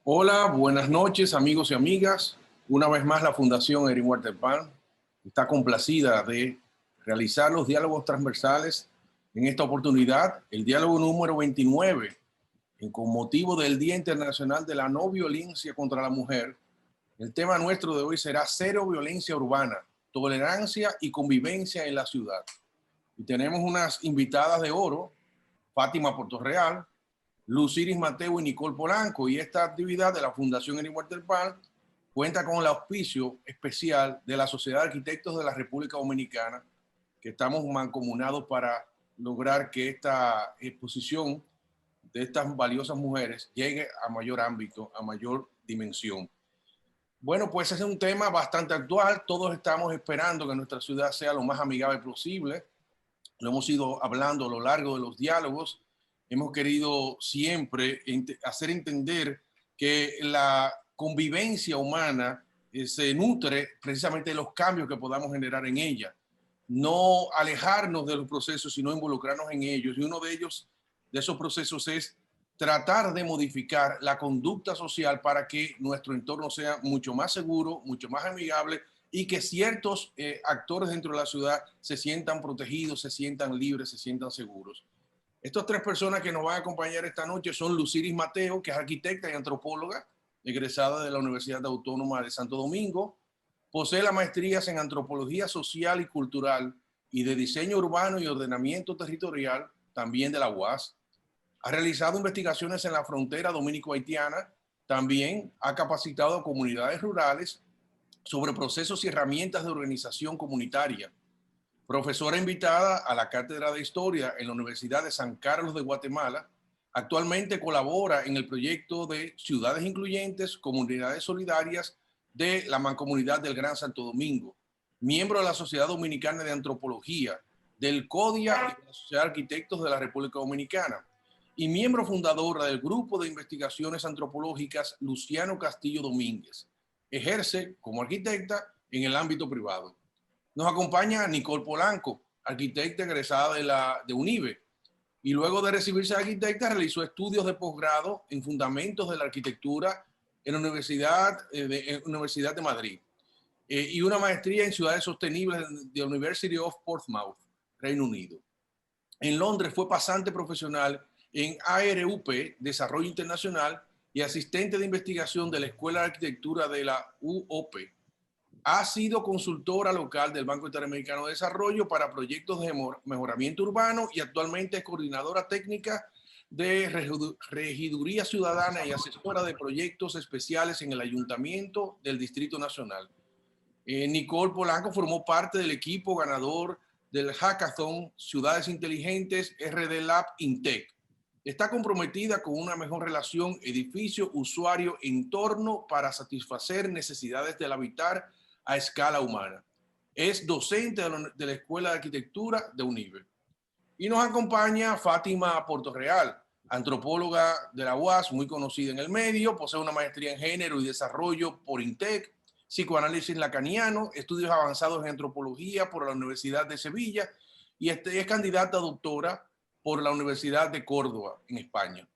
Hola, buenas noches amigos y amigas. Una vez más la Fundación Erin Walter Pan está complacida de realizar los diálogos transversales. En esta oportunidad, el diálogo número 29, con motivo del Día Internacional de la No Violencia contra la Mujer. El tema nuestro de hoy será cero violencia urbana, tolerancia y convivencia en la ciudad. Y tenemos unas invitadas de oro, Fátima Portorreal, Luciris Mateo y Nicole Polanco, y esta actividad de la Fundación Erin Walter Pan cuenta con el auspicio especial de la Sociedad de Arquitectos de la República Dominicana, que estamos mancomunados para lograr que esta exposición de estas valiosas mujeres llegue a mayor ámbito, a mayor dimensión. Bueno, pues ese es un tema bastante actual. Todos estamos esperando que nuestra ciudad sea lo más amigable posible. Lo hemos ido hablando a lo largo de los diálogos. Hemos querido siempre hacer entender que la convivencia humana se nutre precisamente de los cambios que podamos generar en ella. No alejarnos de los procesos, sino involucrarnos en ellos. Y uno de ellos, de esos procesos, es tratar de modificar la conducta social para que nuestro entorno sea mucho más seguro, mucho más amigable y que ciertos actores dentro de la ciudad se sientan protegidos, se sientan libres, se sientan seguros. Estas tres personas que nos van a acompañar esta noche son Luciris Mateo, que es arquitecta y antropóloga, egresada de la Universidad Autónoma de Santo Domingo. Posee las maestrías en antropología social y cultural y de diseño urbano y ordenamiento territorial, también de la UAS. Ha realizado investigaciones en la frontera dominico-haitiana. También ha capacitado a comunidades rurales sobre procesos y herramientas de organización comunitaria. Profesora invitada a la Cátedra de Historia en la Universidad de San Carlos de Guatemala. Actualmente colabora en el proyecto de Ciudades Incluyentes, Comunidades Solidarias de la Mancomunidad del Gran Santo Domingo. Miembro de la Sociedad Dominicana de Antropología, del CODIA y de la Sociedad de Arquitectos de la República Dominicana. Y miembro fundadora del Grupo de Investigaciones Antropológicas Luciano Castillo Domínguez. Ejerce como arquitecta en el ámbito privado. Nos acompaña Nicole Polanco, arquitecta egresada de UNIBE, y luego de recibirse de arquitecta realizó estudios de posgrado en fundamentos de la arquitectura en la Universidad de Madrid y una maestría en ciudades sostenibles de la University of Portsmouth, Reino Unido. En Londres fue pasante profesional en ARUP, Desarrollo Internacional, y asistente de investigación de la Escuela de Arquitectura de la UOP. Ha sido consultora local del Banco Interamericano de Desarrollo para proyectos de mejoramiento urbano y actualmente es coordinadora técnica de Regiduría Ciudadana y asesora de proyectos especiales en el Ayuntamiento del Distrito Nacional. Nicole Polanco formó parte del equipo ganador del Hackathon Ciudades Inteligentes RD Lab Intec. Está comprometida con una mejor relación edificio-usuario-entorno para satisfacer necesidades del habitar a escala humana. Es docente de la Escuela de Arquitectura de UNIBE. Y nos acompaña Fátima Portorreal, antropóloga de la UAS, muy conocida en el medio, posee una maestría en género y desarrollo por INTEC, psicoanálisis lacaniano, estudios avanzados en antropología por la Universidad de Sevilla y es candidata a doctora por la Universidad de Córdoba, en España.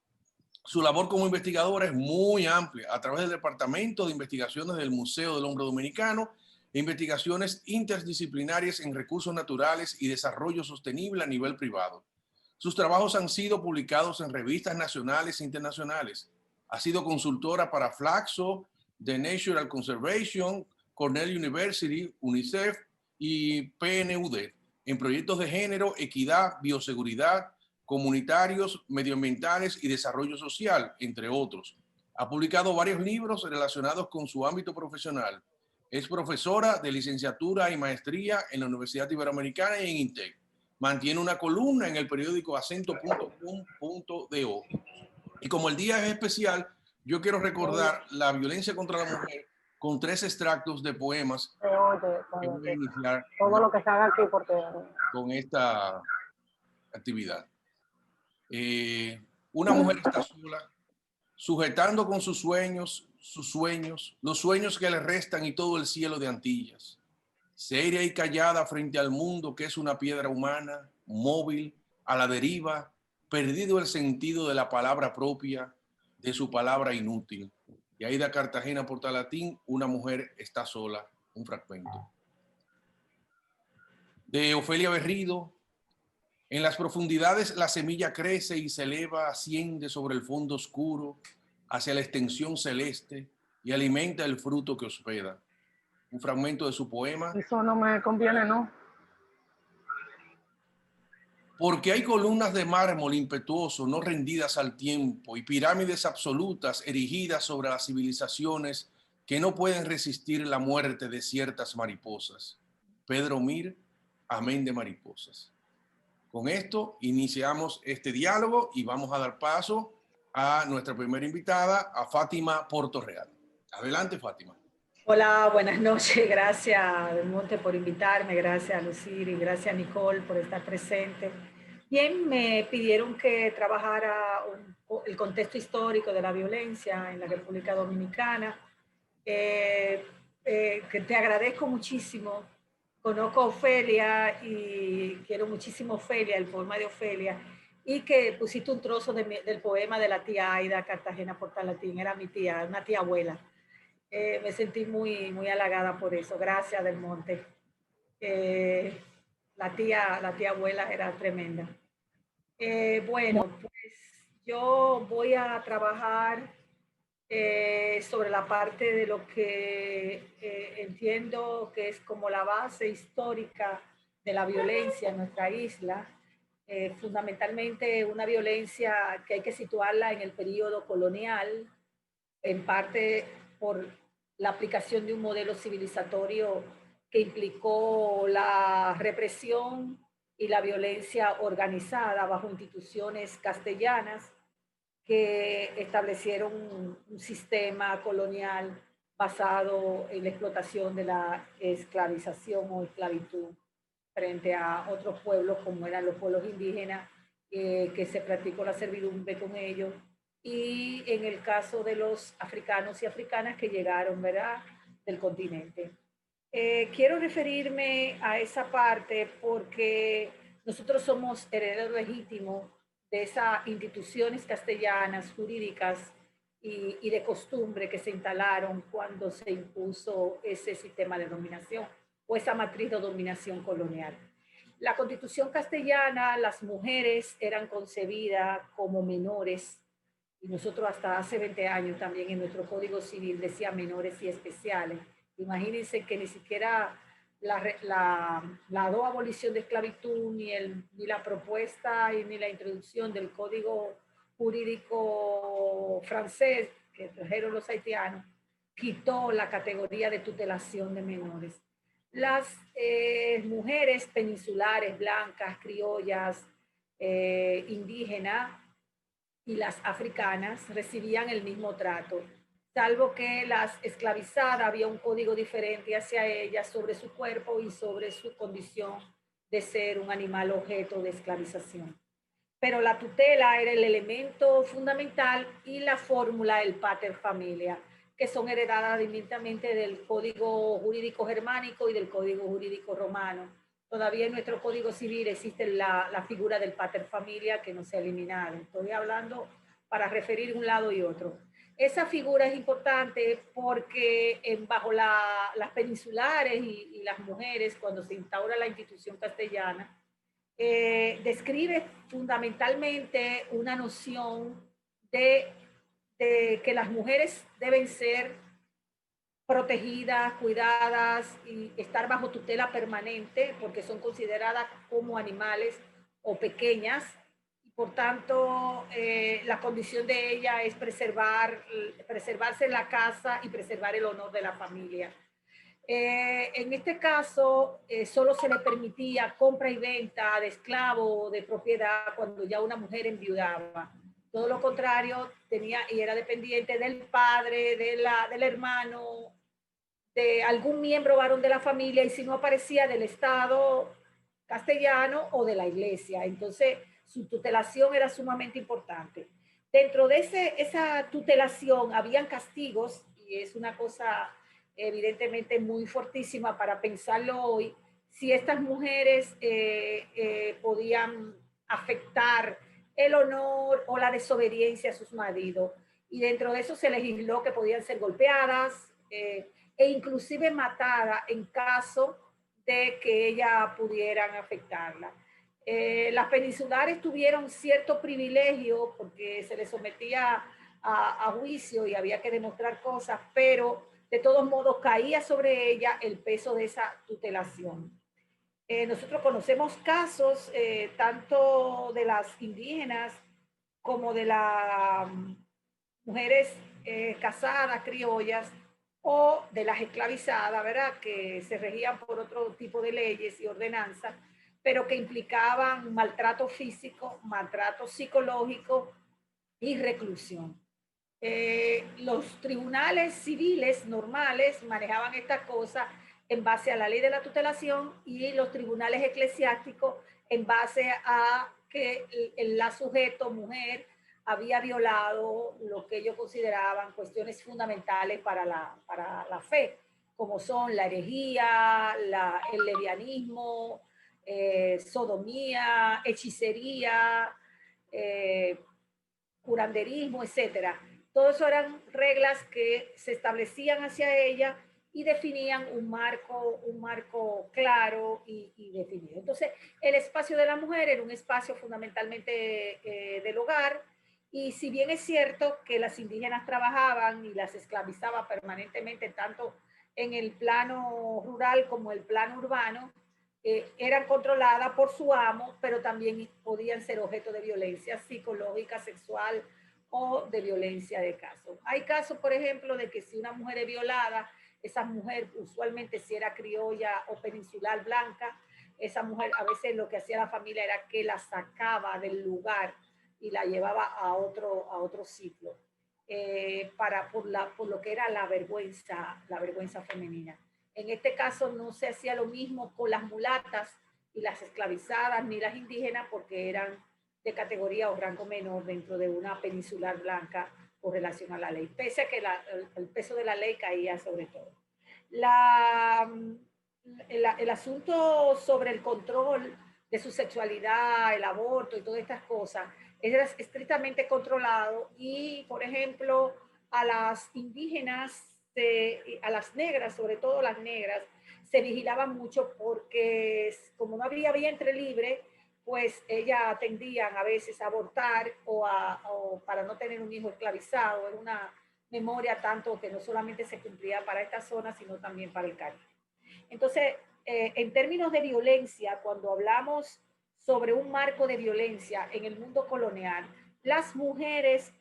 Su labor como investigadora es muy amplia a través del Departamento de Investigaciones del Museo del Hombre Dominicano e investigaciones interdisciplinarias en recursos naturales y desarrollo sostenible a nivel privado. Sus trabajos han sido publicados en revistas nacionales e internacionales. Ha sido consultora para Flaxo, The Natural Conservation, Cornell University, UNICEF y PNUD en proyectos de género, equidad, bioseguridad, comunitarios, medioambientales y desarrollo social, entre otros. Ha publicado varios libros relacionados con su ámbito profesional. Es profesora de licenciatura y maestría en la Universidad Iberoamericana y en INTEC. Mantiene una columna en el periódico acento.com.do. Y como el día es especial, yo quiero recordar la violencia contra la mujer con 3 extractos de poemas que voy a iniciar todo lo que se haga aquí porque con esta actividad. Una mujer está sola, sujetando con sus sueños, los sueños que le restan y todo el cielo de Antillas. Seria y callada frente al mundo que es una piedra humana, móvil, a la deriva, perdido el sentido de la palabra propia, de su palabra inútil. Y Aida Cartagena Portalatín, una mujer está sola, un fragmento. De Ofelia Berrido, en las profundidades la semilla crece y se eleva, asciende sobre el fondo oscuro, hacia la extensión celeste y alimenta el fruto que hospeda. Un fragmento de su poema. Eso no me conviene, ¿no? Porque hay columnas de mármol impetuoso, no rendidas al tiempo, y pirámides absolutas erigidas sobre las civilizaciones que no pueden resistir la muerte de ciertas mariposas. Pedro Mir, Amén de mariposas. Con esto iniciamos este diálogo y vamos a dar paso a nuestra primera invitada, a Fátima Portorreal. Adelante, Fátima. Hola, buenas noches. Gracias, Del Monte, por invitarme. Gracias, Lucir, y gracias, Nicole, por estar presente. Bien, me pidieron que trabajara el contexto histórico de la violencia en la República Dominicana, que te agradezco muchísimo. Conozco a Ofelia y quiero muchísimo a Ofelia, el poema de Ofelia, y que pusiste un trozo del poema de la tía Aida Cartagena Portalatín. Era mi tía, una tía abuela. Me sentí muy, muy halagada por eso. Gracias, Del Monte. La tía abuela era tremenda. Bueno, pues yo voy a trabajar sobre la parte de lo que entiendo que es como la base histórica de la violencia en nuestra isla. Fundamentalmente una violencia que hay que situarla en el periodo colonial, en parte por la aplicación de un modelo civilizatorio que implicó la represión y la violencia organizada bajo instituciones castellanas que establecieron un sistema colonial basado en la explotación de la esclavización o esclavitud frente a otros pueblos como eran los pueblos indígenas, que se practicó la servidumbre con ellos, y en el caso de los africanos y africanas que llegaron, ¿verdad?, del continente. Quiero referirme a esa parte porque nosotros somos herederos legítimos de esas instituciones castellanas, jurídicas y de costumbre que se instalaron cuando se impuso ese sistema de dominación o esa matriz de dominación colonial. La Constitución castellana, las mujeres eran concebidas como menores, y nosotros hasta hace 20 años también en nuestro Código Civil decía menores y especiales. Imagínense que ni siquiera la abolición de esclavitud, ni la propuesta y ni la introducción del Código Jurídico francés que trajeron los haitianos, quitó la categoría de tutelación de menores. Las mujeres peninsulares, blancas, criollas, indígenas y las africanas recibían el mismo trato, salvo que las esclavizadas había un código diferente hacia ellas sobre su cuerpo y sobre su condición de ser un animal objeto de esclavización. Pero la tutela era el elemento fundamental y la fórmula del pater familia, que son heredadas directamente del Código Jurídico Germánico y del Código Jurídico Romano. Todavía en nuestro Código Civil existe la figura del pater familia que no se ha eliminado. Estoy hablando para referir un lado y otro. Esa figura es importante porque bajo las peninsulares y las mujeres, cuando se instaura la institución castellana, describe fundamentalmente una noción de que las mujeres deben ser protegidas, cuidadas y estar bajo tutela permanente porque son consideradas como animales o pequeñas, y por tanto la condición de ella es preservarse en la casa y preservar el honor de la familia. En este caso, solo se le permitía compra y venta de esclavo o de propiedad cuando ya una mujer enviudaba. Todo lo contrario, tenía y era dependiente del padre, del hermano, de algún miembro varón de la familia, y si no aparecía, del Estado castellano o de la iglesia. Entonces, su tutelación era sumamente importante. Dentro de esa tutelación habían castigos, y es una cosa evidentemente muy fortísima para pensarlo hoy, si estas mujeres podían afectar el honor o la desobediencia a sus maridos. y dentro de eso se legisló que podían ser golpeadas e inclusive matadas en caso de que ellas pudieran afectarla. Las peninsulares tuvieron cierto privilegio porque se les sometía a juicio y había que demostrar cosas, pero de todos modos caía sobre ella el peso de esa tutelación. Nosotros conocemos casos tanto de las indígenas como de las mujeres casadas, criollas, o de las esclavizadas, ¿verdad? Que se regían por otro tipo de leyes y ordenanzas, pero que implicaban maltrato físico, maltrato psicológico y reclusión. Los tribunales civiles normales manejaban estas cosas en base a la ley de la tutelación y los tribunales eclesiásticos en base a que la sujeto, mujer, había violado lo que ellos consideraban cuestiones fundamentales para la fe, como son la herejía, el lesbianismo, sodomía, hechicería, curanderismo, etcétera. Todo eso eran reglas que se establecían hacia ella y definían un marco claro y definido. Entonces, el espacio de la mujer era un espacio fundamentalmente del hogar, y si bien es cierto que las indígenas trabajaban y las esclavizaban permanentemente, tanto en el plano rural como el plano urbano, eran controladas por su amo, pero también podían ser objeto de violencia psicológica, sexual o de violencia de caso. Hay casos, por ejemplo, de que si una mujer es violada, esa mujer usualmente si era criolla o peninsular blanca, esa mujer a veces lo que hacía la familia era que la sacaba del lugar y la llevaba a otro sitio por lo que era la vergüenza femenina. En este caso no se hacía lo mismo con las mulatas y las esclavizadas ni las indígenas porque eran de categoría o rango menor dentro de una peninsular blanca con relación a la ley, pese a que el peso de la ley caía sobre todo. El asunto sobre el control de su sexualidad, el aborto y todas estas cosas, era estrictamente controlado y, por ejemplo, a las indígenas, a las negras, sobre todo las negras, se vigilaban mucho porque como no había vientre libre, pues ellas tendían a veces a abortar o para no tener un hijo esclavizado. Era una memoria tanto que no solamente se cumplía para esta zona, sino también para el Caribe. Entonces, en términos de violencia, cuando hablamos sobre un marco de violencia en el mundo colonial, las mujeres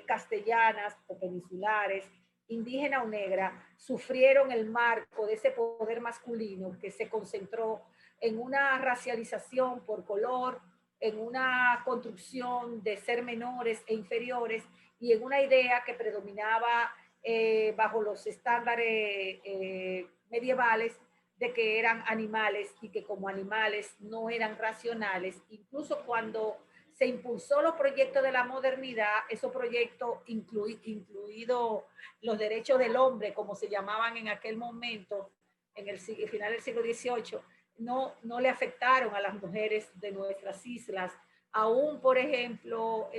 castellanas o peninsulares, indígena o negra, sufrieron el marco de ese poder masculino que se concentró en una racialización por color, en una construcción de ser menores e inferiores y en una idea que predominaba bajo los estándares medievales de que eran animales y que como animales no eran racionales. Incluso cuando se impulsó los proyectos de la modernidad, esos proyectos incluido los derechos del hombre, como se llamaban en aquel momento, en el final del siglo XVIII, no le afectaron a las mujeres de nuestras islas. Aún, por ejemplo,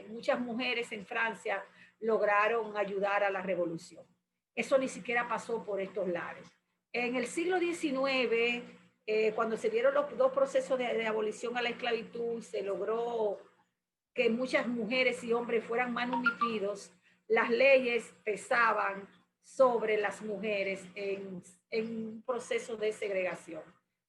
muchas mujeres en Francia lograron ayudar a la revolución. Eso ni siquiera pasó por estos lares. En el siglo XIX, cuando se dieron los dos procesos de abolición a la esclavitud, se logró que muchas mujeres y hombres fueran manumitidos, las leyes pesaban sobre las mujeres en un proceso de segregación.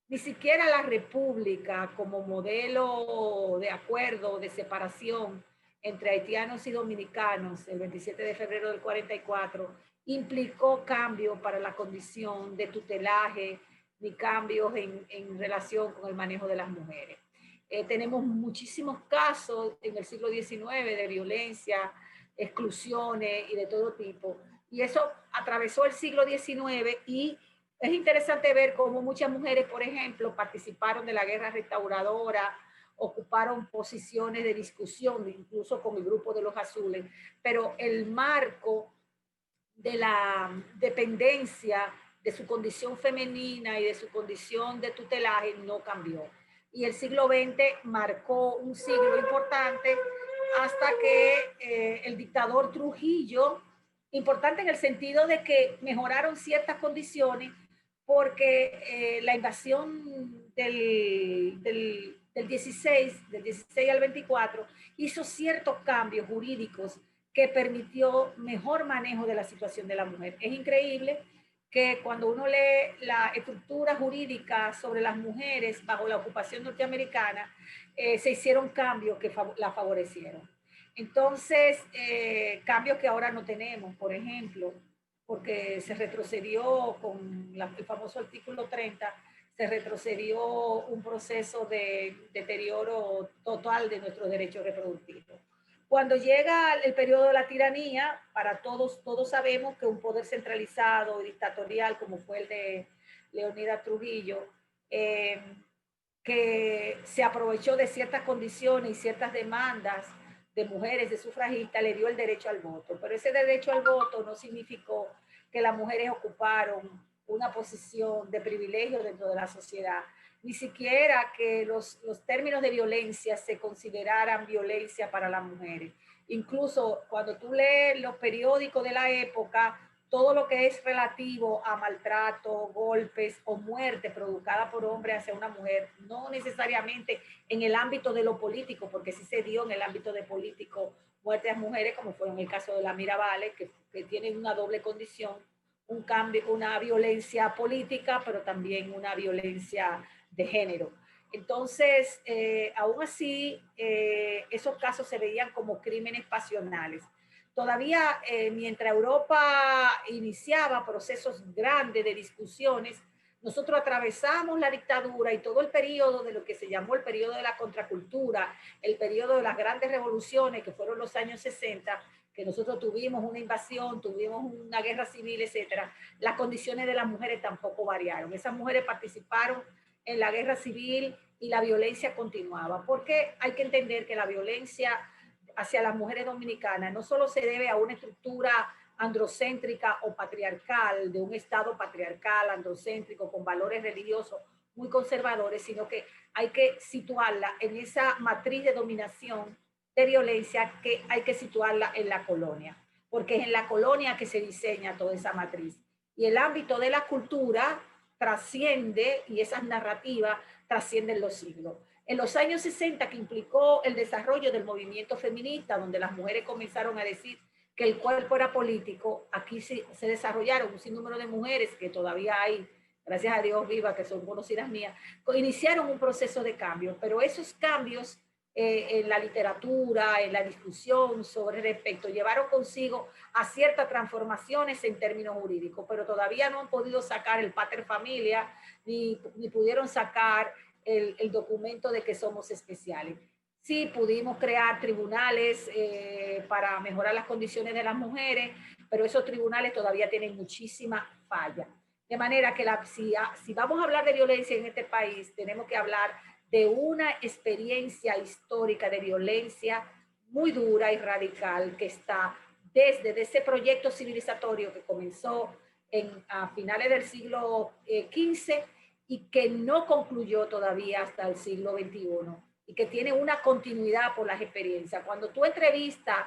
Ni siquiera la República, como modelo de acuerdo, de separación entre haitianos y dominicanos, el 27 de febrero del 44, implicó cambio para la condición de tutelaje ni cambios en relación con el manejo de las mujeres. Tenemos muchísimos casos en el siglo XIX de violencia, exclusiones y de todo tipo. Y eso atravesó el siglo XIX y es interesante ver cómo muchas mujeres, por ejemplo, participaron de la guerra restauradora, ocuparon posiciones de discusión, incluso con el grupo de los azules, pero el marco de la dependencia de su condición femenina y de su condición de tutelaje no cambió. Y el siglo XX marcó un siglo importante hasta que el dictador Trujillo, importante en el sentido de que mejoraron ciertas condiciones porque la invasión del 16 al 24 hizo ciertos cambios jurídicos que permitió mejor manejo de la situación de la mujer. Es increíble que cuando uno lee la estructura jurídica sobre las mujeres bajo la ocupación norteamericana, se hicieron cambios que la favorecieron. Entonces, cambios que ahora no tenemos, por ejemplo, porque se retrocedió con el famoso artículo 30, se retrocedió un proceso de deterioro total de nuestros derechos reproductivos. Cuando llega el periodo de la tiranía, para todos sabemos que un poder centralizado y dictatorial como fue el de Leonidas Trujillo, que se aprovechó de ciertas condiciones y ciertas demandas de mujeres, de sufragistas, le dio el derecho al voto. Pero ese derecho al voto no significó que las mujeres ocuparon una posición de privilegio dentro de la sociedad, ni siquiera que los términos de violencia se consideraran violencia para las mujeres. Incluso cuando tú lees los periódicos de la época, todo lo que es relativo a maltrato, golpes o muerte provocada por hombre hacia una mujer, no necesariamente en el ámbito de lo político, porque sí se dio en el ámbito de político muertes a mujeres, como fue en el caso de la Mirabales, que tienen una doble condición, un cambio, una violencia política, pero también una violencia de género. Entonces, aún así, esos casos se veían como crímenes pasionales. Todavía, mientras Europa iniciaba procesos grandes de discusiones, nosotros atravesamos la dictadura y todo el periodo de lo que se llamó el periodo de la contracultura, el periodo de las grandes revoluciones, que fueron los años 60, que nosotros tuvimos una invasión, tuvimos una guerra civil, etcétera. Las condiciones de las mujeres tampoco variaron. Esas mujeres participaron en la guerra civil y la violencia continuaba. Porque hay que entender que la violencia hacia las mujeres dominicanas no solo se debe a una estructura androcéntrica o patriarcal, de un Estado patriarcal, androcéntrico, con valores religiosos muy conservadores, sino que hay que situarla en esa matriz de dominación, de violencia, que hay que situarla en la colonia, porque es en la colonia que se diseña toda esa matriz. Y el ámbito de la cultura trasciende, y esas narrativas trascienden los siglos. En los años 60, que implicó el desarrollo del movimiento feminista, donde las mujeres comenzaron a decir que el cuerpo era político, aquí se desarrollaron un sinnúmero de mujeres que todavía hay, gracias a Dios viva, que son conocidas mías, iniciaron un proceso de cambio, pero esos cambios en la literatura, en la discusión sobre respecto, llevaron consigo a ciertas transformaciones en términos jurídicos, pero todavía no han podido sacar el pater familia, ni pudieron sacar el documento de que somos especiales. Sí, pudimos crear tribunales para mejorar las condiciones de las mujeres, pero esos tribunales todavía tienen muchísima falla. De manera que si vamos a hablar de violencia en este país, tenemos que hablar de una experiencia histórica de violencia muy dura y radical que está desde ese proyecto civilizatorio que comenzó a finales del siglo XV y que no concluyó todavía hasta el siglo XXI y que tiene una continuidad por las experiencias. Cuando tú entrevistas,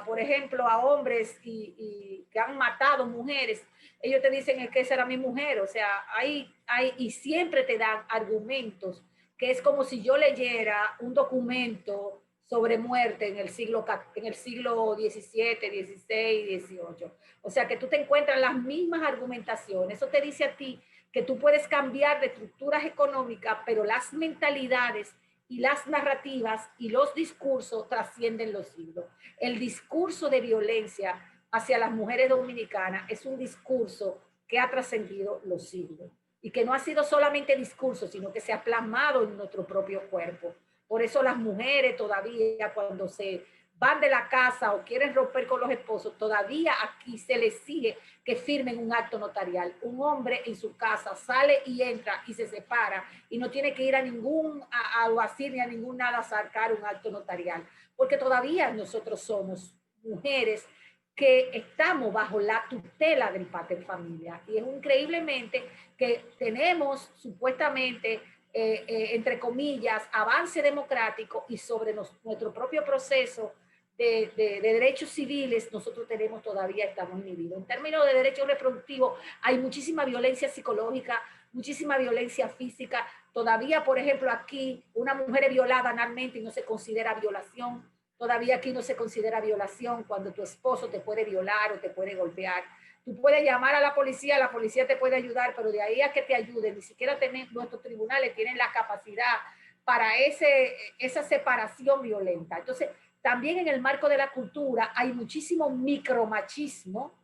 por ejemplo, a hombres y que han matado mujeres, ellos te dicen es que esa era mi mujer, o sea, y siempre te dan argumentos que es como si yo leyera un documento sobre muerte en el siglo XVII, XVI, XVIII. O sea, que tú te encuentras las mismas argumentaciones. Eso te dice a ti que tú puedes cambiar de estructuras económicas, pero las mentalidades y las narrativas y los discursos trascienden los siglos. El discurso de violencia hacia las mujeres dominicanas es un discurso que ha trascendido los siglos y que no ha sido solamente discurso, sino que se ha plasmado en nuestro propio cuerpo. Por eso las mujeres todavía cuando se van de la casa o quieren romper con los esposos, todavía aquí se les exige que firmen un acto notarial. Un hombre en su casa sale y entra y se separa y no tiene que ir a ningún alguacil ni a ningún nada a sacar un acto notarial, porque todavía nosotros somos mujeres que estamos bajo la tutela del pater familia. Y es increíblemente que tenemos supuestamente entre comillas, avance democrático y sobre nuestro propio proceso de derechos civiles, nosotros estamos inhibidos. En términos de derechos reproductivos, hay muchísima violencia psicológica, muchísima violencia física. Todavía, por ejemplo, aquí una mujer es violada analmente y no se considera violación. Todavía aquí no se considera violación cuando tu esposo te puede violar o te puede golpear. Tú puedes llamar a la policía te puede ayudar, pero de ahí a que te ayude, ni siquiera nuestros tribunales tienen la capacidad para esa separación violenta. Entonces, también en el marco de la cultura hay muchísimo micromachismo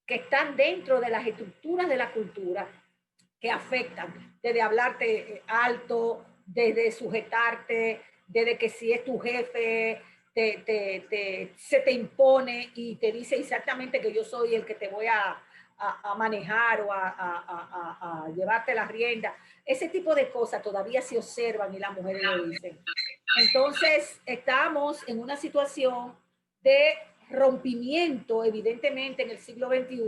que están dentro de las estructuras de la cultura que afectan, desde hablarte alto, desde sujetarte, desde que si es tu jefe, se te impone y te dice exactamente que yo soy el que te voy a manejar o a llevarte la rienda. Ese tipo de cosas todavía se observan y las mujeres lo dicen. Entonces, estamos en una situación de rompimiento, evidentemente, en el siglo XXI,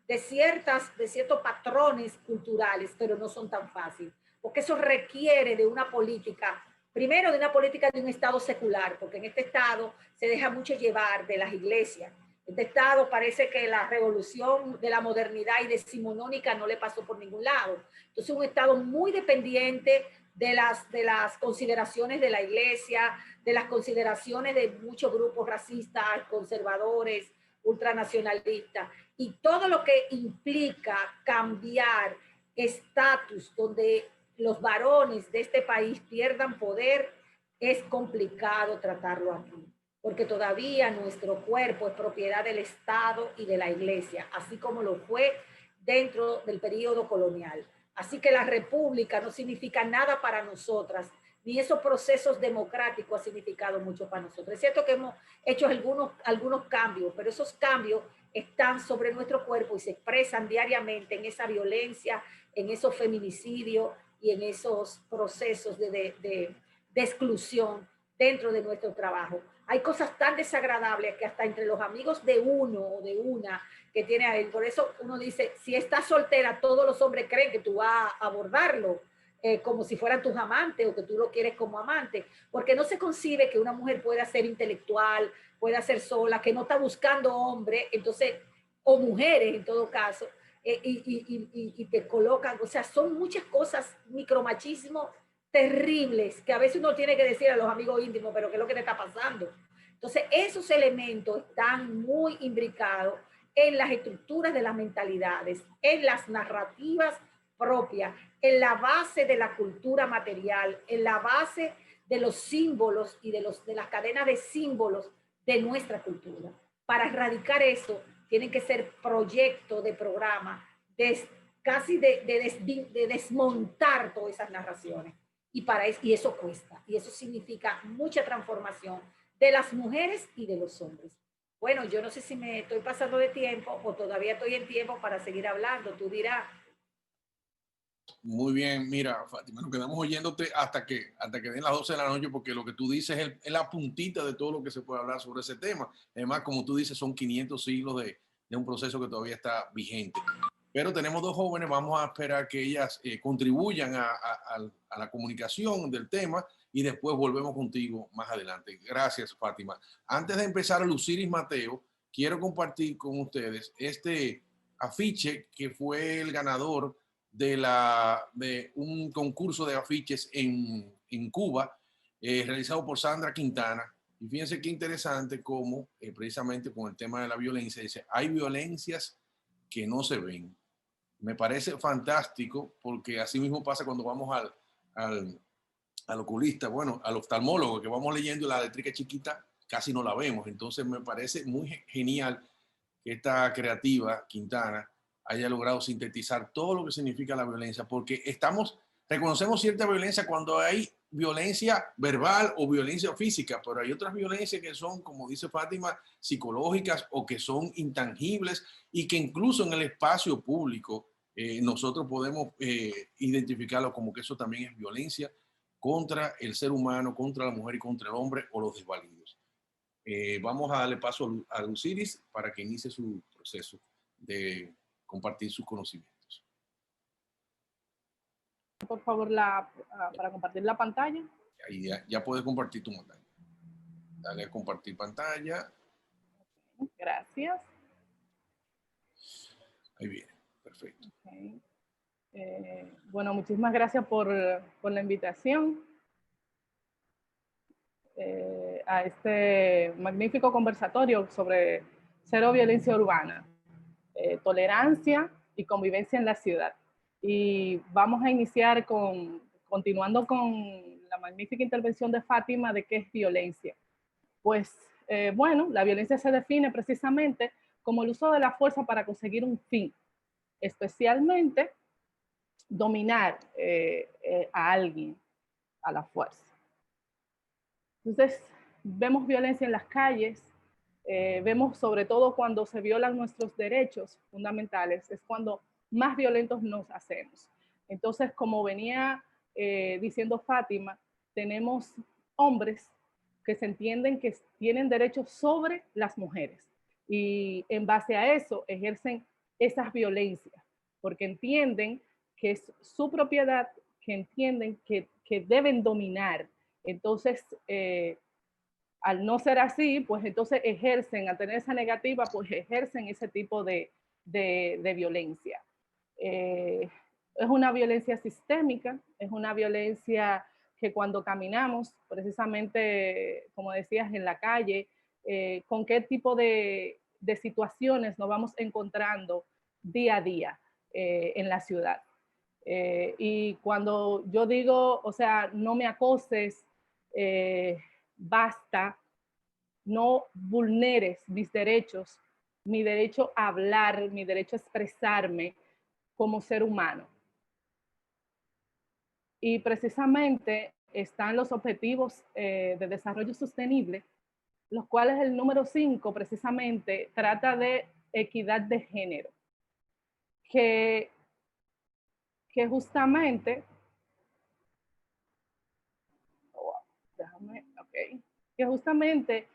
de ciertos patrones culturales, pero no son tan fáciles, porque eso requiere de una política, primero de una política de un Estado secular, porque en este Estado se deja mucho llevar de las iglesias. Este Estado parece que la revolución de la modernidad y decimonónica no le pasó por ningún lado. Entonces, un Estado muy dependiente de las consideraciones de la iglesia, de las consideraciones de muchos grupos racistas, conservadores, ultranacionalistas, y todo lo que implica cambiar estatus donde los varones de este país pierdan poder, es complicado tratarlo aquí, porque todavía nuestro cuerpo es propiedad del Estado y de la iglesia, así como lo fue dentro del periodo colonial. Así que la república no significa nada para nosotras, ni esos procesos democráticos ha significado mucho para nosotros. Es cierto que hemos hecho algunos cambios, pero esos cambios están sobre nuestro cuerpo y se expresan diariamente en esa violencia, en esos feminicidios y en esos procesos de exclusión dentro de nuestro trabajo. Hay cosas tan desagradables que hasta entre los amigos de uno o de una que tiene a él, por eso uno dice, si estás soltera, todos los hombres creen que tú vas a abordarlo como si fueran tus amantes o que tú lo quieres como amante, porque no se concibe que una mujer pueda ser intelectual, pueda ser sola, que no está buscando hombre, entonces, o mujeres en todo caso, y te colocan, o sea, son muchas cosas, micromachismo terribles, que a veces uno tiene que decir a los amigos íntimos, pero ¿qué es lo que te está pasando? Entonces, esos elementos están muy imbricados en las estructuras de las mentalidades, en las narrativas propias, en la base de la cultura material, en la base de los símbolos y de las cadenas de símbolos de nuestra cultura. Para erradicar eso, tienen que ser proyectos de programa, casi de desmontar todas esas narraciones. Y eso cuesta, y eso significa mucha transformación de las mujeres y de los hombres. Bueno, yo no sé si me estoy pasando de tiempo o todavía estoy en tiempo para seguir hablando, tú dirás. Muy bien, mira, Fátima, nos quedamos oyéndote hasta que den las 12 de la noche, porque lo que tú dices es la puntita de todo lo que se puede hablar sobre ese tema. Además, como tú dices, son 500 siglos de un proceso que todavía está vigente. Pero tenemos dos jóvenes, vamos a esperar que ellas contribuyan a la comunicación del tema y después volvemos contigo más adelante. Gracias, Fátima. Antes de empezar, Luciris Mateo, quiero compartir con ustedes este afiche que fue el ganador de un concurso de afiches en Cuba, realizado por Sandra Quintana. Y fíjense qué interesante cómo, precisamente con el tema de la violencia, dice, hay violencias que no se ven. Me parece fantástico porque así mismo pasa cuando vamos al oculista, bueno, al oftalmólogo, que vamos leyendo la letrica chiquita, casi no la vemos. Entonces me parece muy genial que esta creativa, Quintana, haya logrado sintetizar todo lo que significa la violencia, porque reconocemos cierta violencia cuando hay violencia verbal o violencia física, pero hay otras violencias que son, como dice Fátima, psicológicas o que son intangibles y que incluso en el espacio público nosotros podemos identificarlo como que eso también es violencia contra el ser humano, contra la mujer y contra el hombre o los desvalidos. Vamos a darle paso a Luciris para que inicie su proceso de compartir sus conocimientos. por favor, para compartir la pantalla. Ahí ya puedes compartir tu pantalla. Dale a compartir pantalla. Gracias. Ahí viene, perfecto. Okay. Bueno, muchísimas gracias por la invitación a este magnífico conversatorio sobre cero violencia urbana, tolerancia y convivencia en la ciudad. Y vamos a iniciar continuando con la magnífica intervención de Fátima de qué es violencia. Pues, bueno, la violencia se define precisamente como el uso de la fuerza para conseguir un fin, especialmente dominar a alguien a la fuerza. Entonces, vemos violencia en las calles, vemos sobre todo cuando se violan nuestros derechos fundamentales, es cuando más violentos nos hacemos. Entonces, como venía diciendo Fátima, tenemos hombres que se entienden que tienen derechos sobre las mujeres y en base a eso ejercen esas violencias, porque entienden que es su propiedad, que entienden que deben dominar. Entonces, al no ser así, pues entonces ejercen, al tener esa negativa, pues ejercen ese tipo de violencia. Es una violencia sistémica, es una violencia que cuando caminamos, precisamente, como decías, en la calle, con qué tipo de situaciones nos vamos encontrando día a día en la ciudad. Y cuando yo digo, o sea, no me acoses, basta, no vulneres mis derechos, mi derecho a hablar, mi derecho a expresarme como ser humano. Y precisamente están los objetivos de desarrollo sostenible, los cuales el número 5 precisamente trata de equidad de género, que justamente, que justamente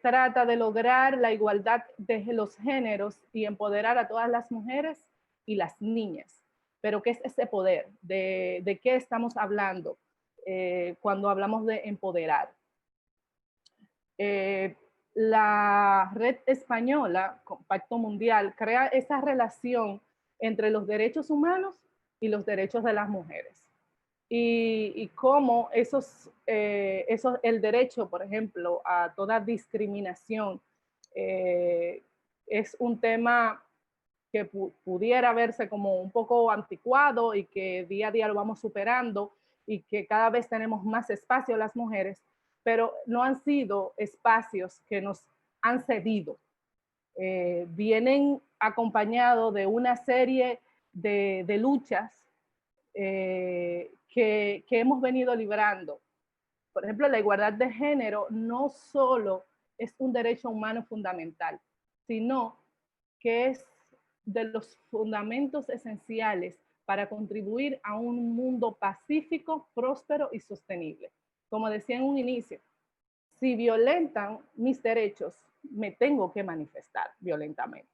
trata de lograr la igualdad de los géneros y empoderar a todas las mujeres y las niñas. Pero ¿qué es ese poder? ¿De qué estamos hablando cuando hablamos de empoderar? La red española, Pacto Mundial, crea esa relación entre los derechos humanos y los derechos de las mujeres. Y cómo el derecho, por ejemplo, a toda discriminación es un tema que pudiera verse como un poco anticuado y que día a día lo vamos superando y que cada vez tenemos más espacio las mujeres, pero no han sido espacios que nos han cedido. Vienen acompañados de una serie de luchas que hemos venido librando. Por ejemplo, la igualdad de género no solo es un derecho humano fundamental, sino que es de los fundamentos esenciales para contribuir a un mundo pacífico, próspero y sostenible. Como decía en un inicio, si violentan mis derechos, me tengo que manifestar violentamente.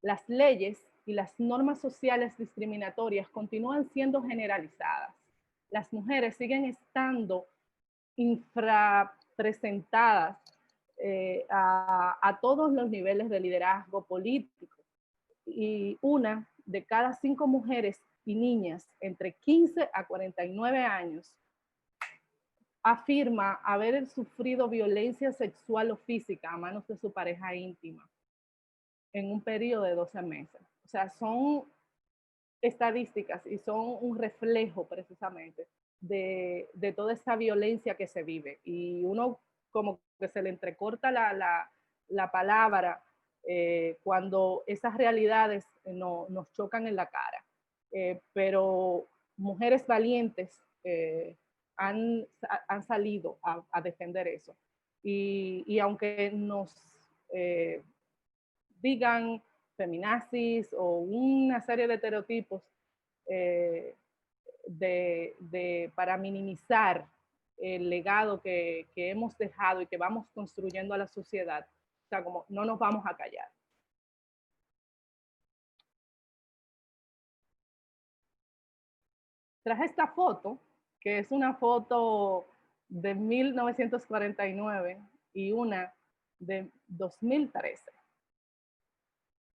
Las leyes y las normas sociales discriminatorias continúan siendo generalizadas. Las mujeres siguen estando infrapresentadas a todos los niveles de liderazgo político. Y una de cada 5 mujeres y niñas entre 15 a 49 años afirma haber sufrido violencia sexual o física a manos de su pareja íntima en un periodo de 12 meses. O sea, son estadísticas y son un reflejo precisamente de toda esta violencia que se vive. Y uno como que se le entrecorta la palabra cuando esas realidades nos chocan en la cara. Pero mujeres valientes han salido a defender eso. Y aunque nos digan feminazis o una serie de estereotipos para minimizar el legado que hemos dejado y que vamos construyendo a la sociedad. O sea, como no nos vamos a callar. Traje esta foto, que es una foto de 1949 y una de 2013.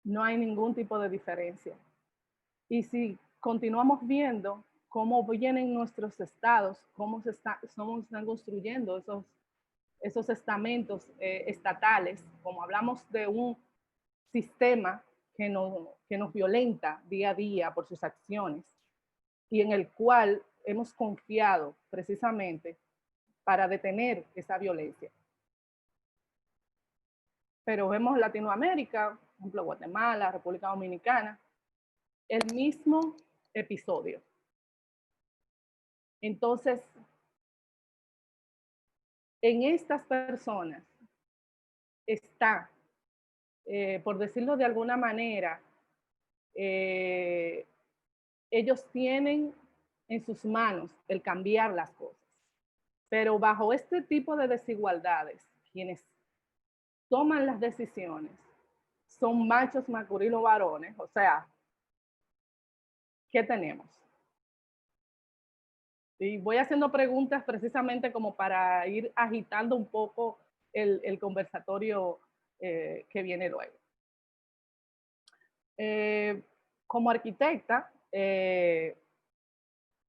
No hay ningún tipo de diferencia. Y si continuamos viendo cómo vienen nuestros estados, cómo se están construyendo esos estamentos estatales, como hablamos de un sistema que nos violenta día a día por sus acciones y en el cual hemos confiado precisamente para detener esa violencia. Pero vemos Latinoamérica, por ejemplo, Guatemala, República Dominicana, el mismo episodio. Entonces, en estas personas está, por decirlo de alguna manera, ellos tienen en sus manos el cambiar las cosas. Pero bajo este tipo de desigualdades, quienes toman las decisiones son machos masculinos varones, o sea, ¿qué tenemos? Y voy haciendo preguntas precisamente como para ir agitando un poco el conversatorio que viene luego. Como arquitecta,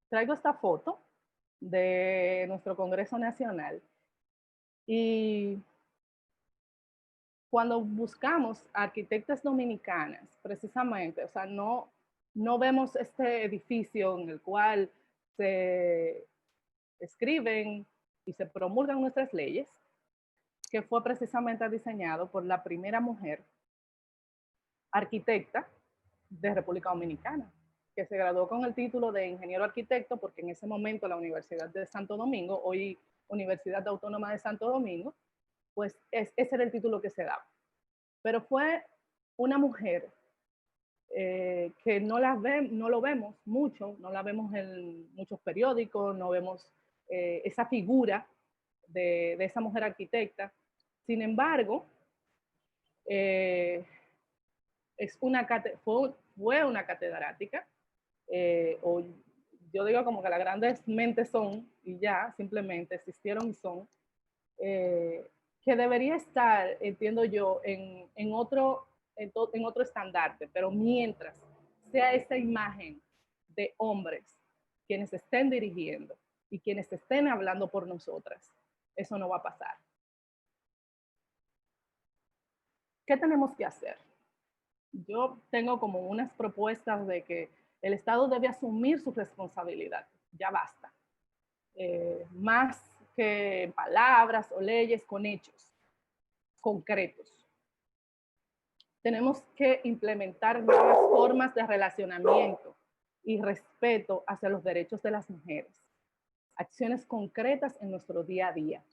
traigo esta foto de nuestro Congreso Nacional y cuando buscamos arquitectas dominicanas, precisamente, o sea, no vemos este edificio en el cual se escriben y se promulgan nuestras leyes, que fue precisamente diseñado por la primera mujer arquitecta de República Dominicana, que se graduó con el título de ingeniero arquitecto, porque en ese momento la Universidad de Santo Domingo, hoy Universidad Autónoma de Santo Domingo, pues ese era el título que se daba. Pero fue una mujer que no lo vemos mucho, no la vemos en muchos periódicos, no vemos esa figura de esa mujer arquitecta. Sin embargo, fue una catedrática, o yo digo como que las grandes mentes son, y ya, simplemente existieron y son, que debería estar, entiendo yo, en otro estandarte, pero mientras sea esa imagen de hombres quienes estén dirigiendo y quienes estén hablando por nosotras, eso no va a pasar. ¿Qué tenemos que hacer? Yo tengo como unas propuestas de que el Estado debe asumir su responsabilidad, ya basta. Más que palabras o leyes, con hechos concretos. Tenemos que implementar nuevas formas de relacionamiento y respeto hacia los derechos de las mujeres. Acciones concretas en nuestro día a día.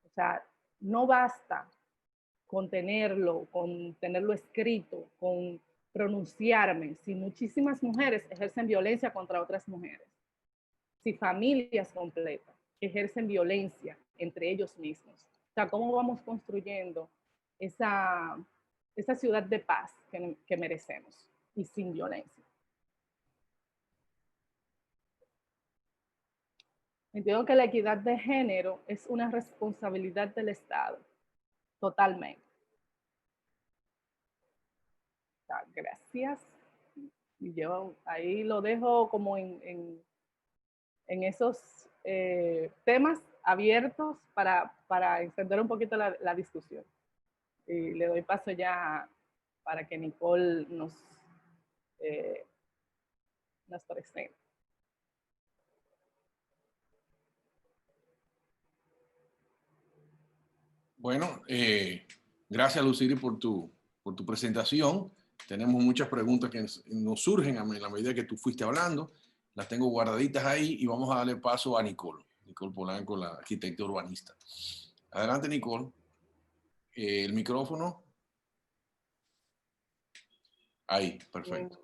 O sea, no basta con tenerlo escrito, con pronunciarme, si muchísimas mujeres ejercen violencia contra otras mujeres, si familias completas ejercen violencia entre ellos mismos. O sea, ¿cómo vamos construyendo esa ciudad de paz que merecemos y sin violencia? Entiendo que la equidad de género es una responsabilidad del Estado, totalmente. O sea, gracias. Y yo ahí lo dejo como en esos temas abiertos para extender un poquito la discusión. Y le doy paso ya para que Nicole nos presente. Bueno, gracias Luciri por tu presentación. Tenemos muchas preguntas que nos surgen en la medida que tú fuiste hablando. Las tengo guardaditas ahí y vamos a darle paso a Nicole Polanco, la arquitecta urbanista. Adelante, Nicole. El micrófono. Ahí, perfecto.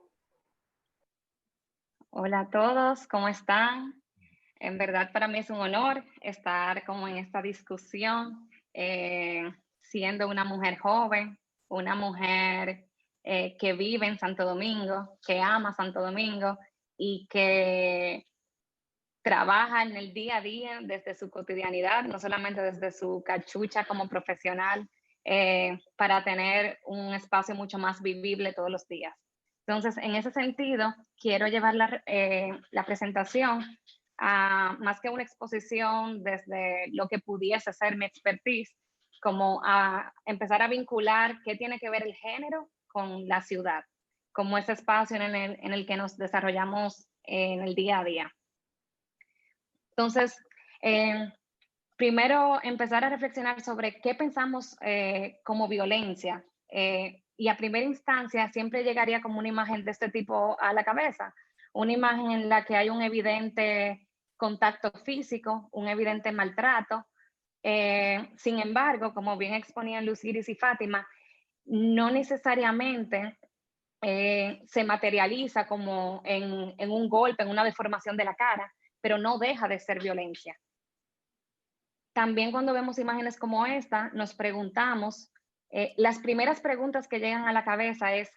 Hola a todos, ¿cómo están? En verdad para mí es un honor estar como en esta discusión, siendo una mujer joven, una mujer que vive en Santo Domingo, que ama Santo Domingo y que trabaja en el día a día, desde su cotidianidad, no solamente desde su cachucha como profesional, para tener un espacio mucho más vivible todos los días. Entonces, en ese sentido, quiero llevar la presentación a más que una exposición desde lo que pudiese ser mi expertise, como a empezar a vincular qué tiene que ver el género con la ciudad, como ese espacio en el que nos desarrollamos en el día a día. Entonces, primero empezar a reflexionar sobre qué pensamos como violencia. Y a primera instancia siempre llegaría como una imagen de este tipo a la cabeza, una imagen en la que hay un evidente contacto físico, un evidente maltrato. Sin embargo, como bien exponían Luz Iris y Fátima, no necesariamente se materializa como en un golpe, en una deformación de la cara, pero no deja de ser violencia. También cuando vemos imágenes como esta, nos preguntamos, las primeras preguntas que llegan a la cabeza es,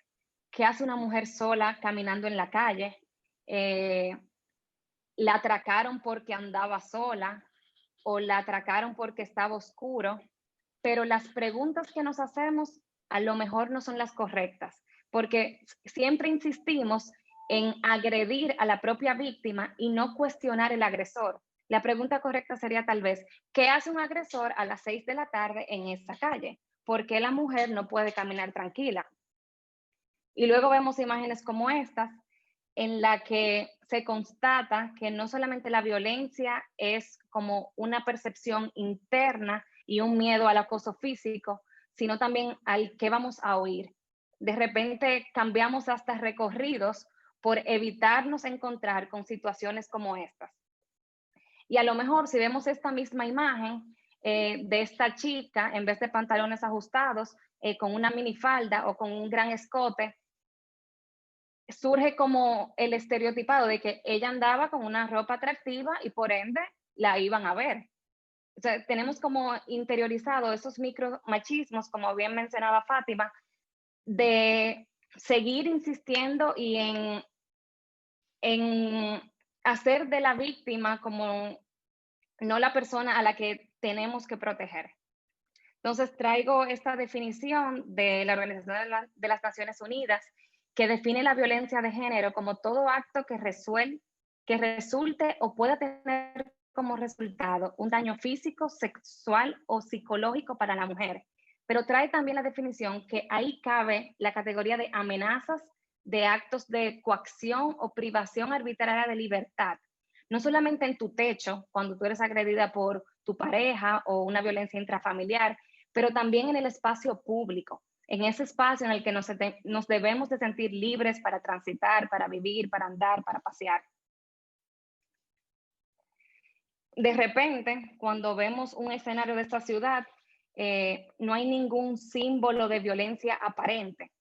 ¿qué hace una mujer sola caminando en la calle? ¿La atracaron porque andaba sola o la atracaron porque estaba oscuro? Pero las preguntas que nos hacemos a lo mejor no son las correctas, porque siempre insistimos en agredir a la propia víctima y no cuestionar el agresor. La pregunta correcta sería tal vez, ¿qué hace un agresor a las 6 de la tarde en esta calle? ¿Por qué la mujer no puede caminar tranquila? Y luego vemos imágenes como estas, en la que se constata que no solamente la violencia es como una percepción interna y un miedo al acoso físico, sino también al que vamos a oír. De repente cambiamos hasta recorridos por evitarnos encontrar con situaciones como estas. Y a lo mejor si vemos esta misma imagen de esta chica, en vez de pantalones ajustados, con una minifalda o con un gran escote, surge como el estereotipado de que ella andaba con una ropa atractiva y por ende la iban a ver. O sea, tenemos como interiorizado esos micromachismos, como bien mencionaba Fátima, de seguir insistiendo y en hacer de la víctima como no la persona a la que tenemos que proteger. Entonces traigo esta definición de la Organización de las Naciones Unidas, que define la violencia de género como todo acto que resulte o pueda tener como resultado un daño físico, sexual o psicológico para la mujer. Pero trae también la definición que ahí cabe la categoría de amenazas, de actos de coacción o privación arbitraria de libertad. No solamente en tu techo, cuando tú eres agredida por tu pareja o una violencia intrafamiliar, pero también en el espacio público, en ese espacio en el que nos debemos de sentir libres para transitar, para vivir, para andar, para pasear. De repente, cuando vemos un escenario de esta ciudad, no hay ningún símbolo de violencia aparente,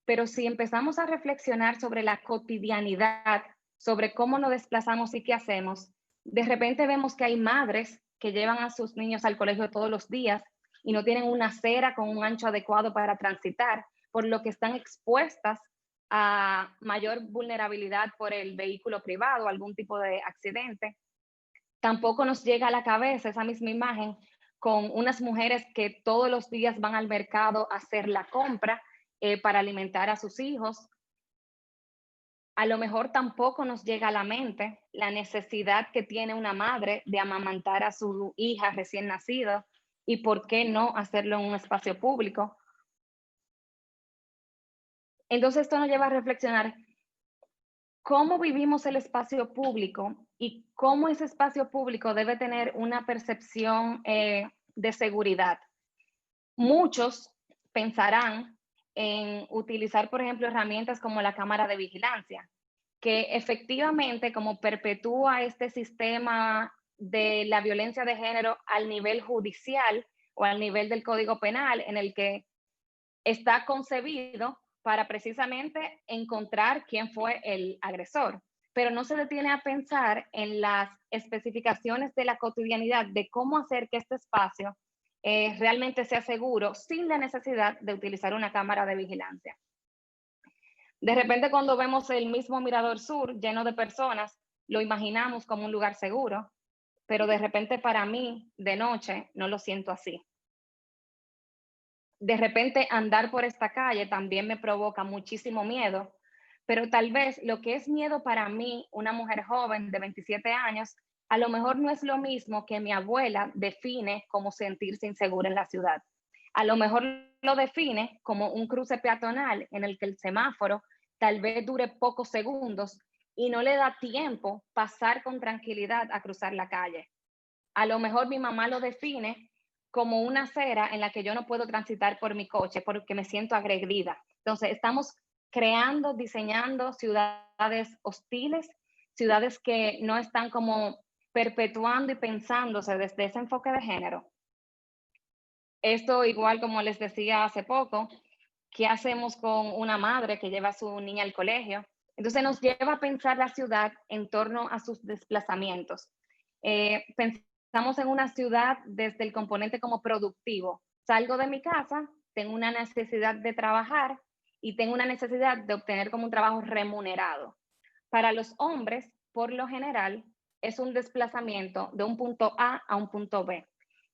pero si empezamos a reflexionar sobre la cotidianidad, sobre cómo nos desplazamos y qué hacemos, de repente vemos que hay madres que llevan a sus niños al colegio todos los días y no tienen una acera con un ancho adecuado para transitar, por lo que están expuestas a mayor vulnerabilidad por el vehículo privado, algún tipo de accidente. Tampoco nos llega a la cabeza esa misma imagen con unas mujeres que todos los días van al mercado a hacer la compra para alimentar a sus hijos. A lo mejor tampoco nos llega a la mente la necesidad que tiene una madre de amamantar a su hija recién nacida y por qué no hacerlo en un espacio público. Entonces esto nos lleva a reflexionar cómo vivimos el espacio público y cómo ese espacio público debe tener una percepción de seguridad. Muchos pensarán en utilizar, por ejemplo, herramientas como la cámara de vigilancia, que efectivamente como perpetúa este sistema de la violencia de género al nivel judicial o al nivel del Código Penal, en el que está concebido para precisamente encontrar quién fue el agresor, pero no se detiene a pensar en las especificaciones de la cotidianidad de cómo hacer que este espacio realmente sea seguro sin la necesidad de utilizar una cámara de vigilancia. De repente cuando vemos el mismo Mirador Sur lleno de personas, lo imaginamos como un lugar seguro, pero de repente para mí, de noche, no lo siento así. De repente andar por esta calle también me provoca muchísimo miedo, pero tal vez lo que es miedo para mí, una mujer joven de 27 años, a lo mejor no es lo mismo que mi abuela define como sentirse insegura en la ciudad. A lo mejor lo define como un cruce peatonal en el que el semáforo tal vez dure pocos segundos y no le da tiempo pasar con tranquilidad a cruzar la calle. A lo mejor mi mamá lo define como una acera en la que yo no puedo transitar por mi coche porque me siento agredida. Entonces, estamos creando, diseñando ciudades hostiles, ciudades que no están como perpetuando y pensándose desde ese enfoque de género. Esto, igual como les decía hace poco, ¿qué hacemos con una madre que lleva a su niña al colegio? Entonces nos lleva a pensar la ciudad en torno a sus desplazamientos. Pensamos en una ciudad desde el componente como productivo. Salgo de mi casa, tengo una necesidad de trabajar y tengo una necesidad de obtener como un trabajo remunerado. Para los hombres, por lo general, es un desplazamiento de un punto A a un punto B.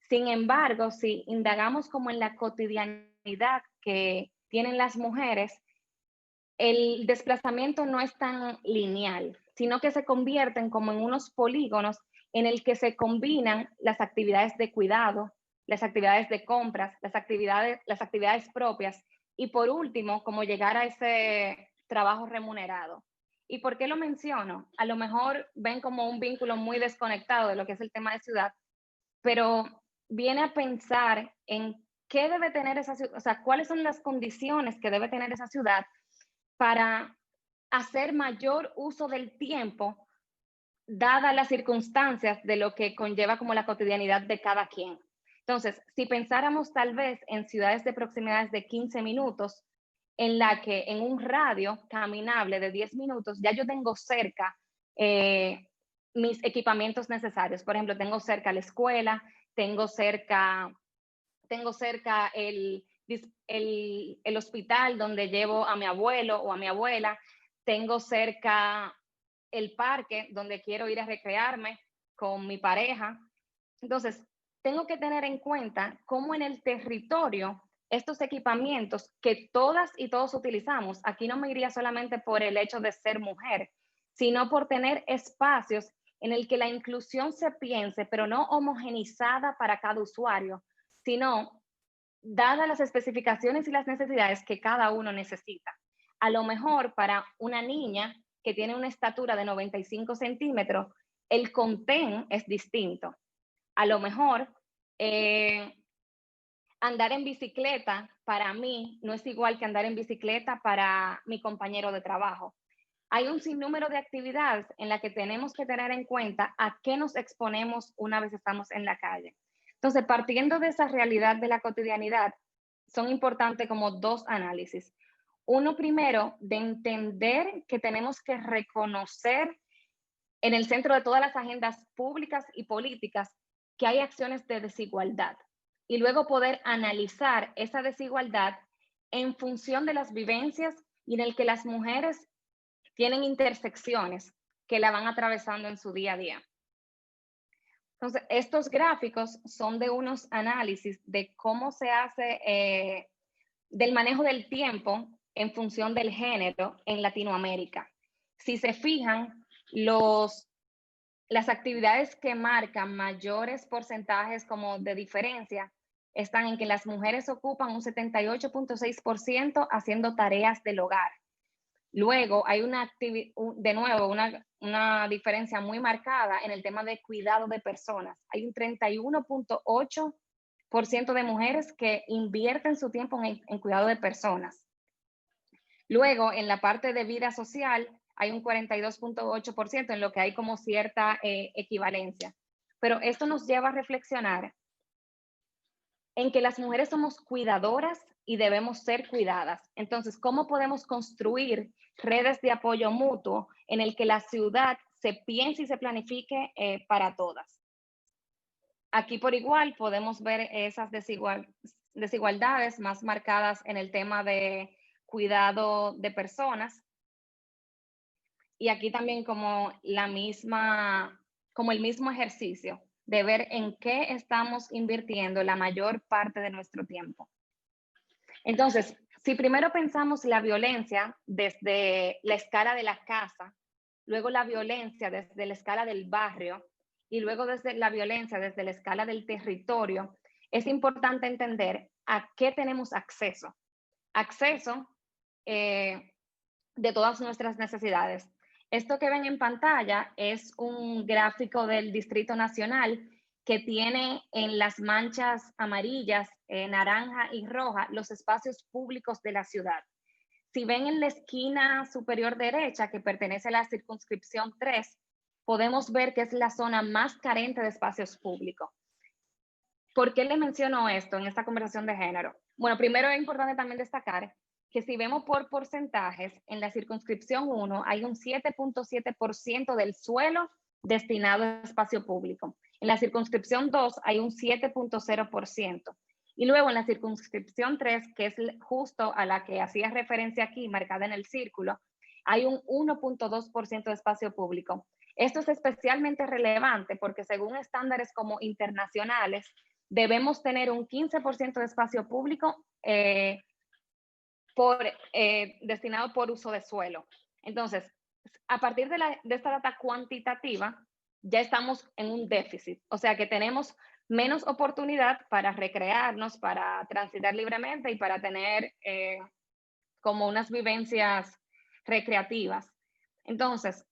Sin embargo, si indagamos como en la cotidianidad que tienen las mujeres, el desplazamiento no es tan lineal, sino que se convierten como en unos polígonos en el que se combinan las actividades de cuidado, las actividades de compras, las actividades propias y por último, como llegar a ese trabajo remunerado. ¿Y por qué lo menciono? A lo mejor ven como un vínculo muy desconectado de lo que es el tema de ciudad, pero viene a pensar en qué debe tener esa ciudad, o sea, cuáles son las condiciones que debe tener esa ciudad para hacer mayor uso del tiempo, dadas las circunstancias de lo que conlleva como la cotidianidad de cada quien. Entonces, si pensáramos tal vez en ciudades de proximidades de 15 minutos, en la que en un radio caminable de 10 minutos ya yo tengo cerca mis equipamientos necesarios. Por ejemplo, tengo cerca la escuela, tengo cerca el hospital donde llevo a mi abuelo o a mi abuela, tengo cerca el parque donde quiero ir a recrearme con mi pareja. Entonces, tengo que tener en cuenta cómo en el territorio estos equipamientos que todas y todos utilizamos, aquí no me iría solamente por el hecho de ser mujer, sino por tener espacios en el que la inclusión se piense, pero no homogenizada para cada usuario, sino dadas las especificaciones y las necesidades que cada uno necesita. A lo mejor para una niña que tiene una estatura de 95 centímetros, el contén es distinto. A lo mejor andar en bicicleta para mí no es igual que andar en bicicleta para mi compañero de trabajo. Hay un sinnúmero de actividades en las que tenemos que tener en cuenta a qué nos exponemos una vez estamos en la calle. Entonces, partiendo de esa realidad de la cotidianidad, son importantes como dos análisis. Uno primero, de entender que tenemos que reconocer en el centro de todas las agendas públicas y políticas que hay acciones de desigualdad y luego poder analizar esa desigualdad en función de las vivencias y en el que las mujeres tienen intersecciones que la van atravesando en su día a día. Entonces, estos gráficos son de unos análisis de cómo se hace del manejo del tiempo en función del género en Latinoamérica. Si se fijan, las actividades que marcan mayores porcentajes como de diferencia están en que las mujeres ocupan un 78.6% haciendo tareas del hogar. Luego hay de nuevo una diferencia muy marcada en el tema de cuidado de personas. Hay un 31.8% de mujeres que invierten su tiempo en cuidado de personas. Luego, en la parte de vida social, hay un 42.8% en lo que hay como cierta equivalencia. Pero esto nos lleva a reflexionar en que las mujeres somos cuidadoras y debemos ser cuidadas. Entonces, ¿cómo podemos construir redes de apoyo mutuo en el que la ciudad se piense y se planifique para todas? Aquí por igual podemos ver esas desigualdades más marcadas en el tema de cuidado de personas. y aquí también como como el mismo ejercicio de ver en qué estamos invirtiendo la mayor parte de nuestro tiempo. Entonces, si primero pensamos la violencia desde la escala de la casa, luego la violencia desde la escala del barrio y luego desde la violencia desde la escala del territorio, es importante entender a qué tenemos acceso. Acceso de todas nuestras necesidades. Esto que ven en pantalla es un gráfico del Distrito Nacional que tiene en las manchas amarillas, naranja y roja los espacios públicos de la ciudad. Si ven en la esquina superior derecha, que pertenece a la circunscripción 3, podemos ver que es la zona más carente de espacios públicos. ¿Por qué le menciono esto en esta conversación de género? Bueno, primero es importante también destacar que si vemos por porcentajes, en la circunscripción 1 hay un 7.7% del suelo destinado a espacio público. En la circunscripción 2 hay un 7.0%. Y luego en la circunscripción 3, que es justo a la que hacía referencia aquí, marcada en el círculo, hay un 1.2% de espacio público. Esto es especialmente relevante porque según estándares como internacionales, debemos tener un 15% de espacio público destinado por uso de suelo. Entonces, a partir de esta data cuantitativa, ya estamos en un déficit, o sea que tenemos menos oportunidad para recrearnos, para transitar libremente y para tener como unas vivencias recreativas. Entonces,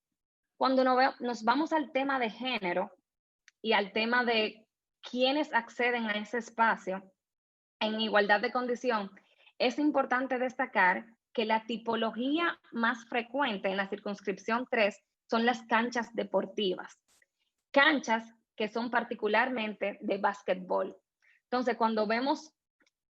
cuando nos vamos al tema de género y al tema de quiénes acceden a ese espacio en igualdad de condición, es importante destacar que la tipología más frecuente en la circunscripción 3 son las canchas deportivas. Canchas que son particularmente de básquetbol. Entonces, cuando vemos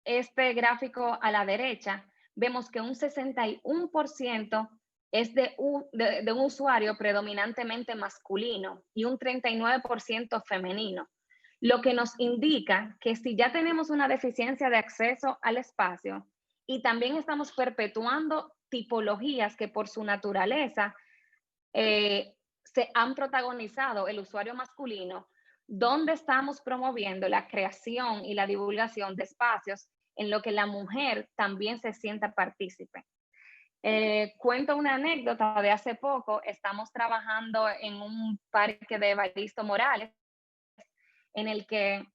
este gráfico a la derecha, vemos que un 61% es de un usuario predominantemente masculino y un 39% femenino, lo que nos indica que si ya tenemos una deficiencia de acceso al espacio y también estamos perpetuando tipologías que por su naturaleza se han protagonizado el usuario masculino, donde estamos promoviendo la creación y la divulgación de espacios en lo que la mujer también se sienta partícipe. Cuento una anécdota de hace poco. Estamos trabajando en un parque de Evaristo Morales, en el que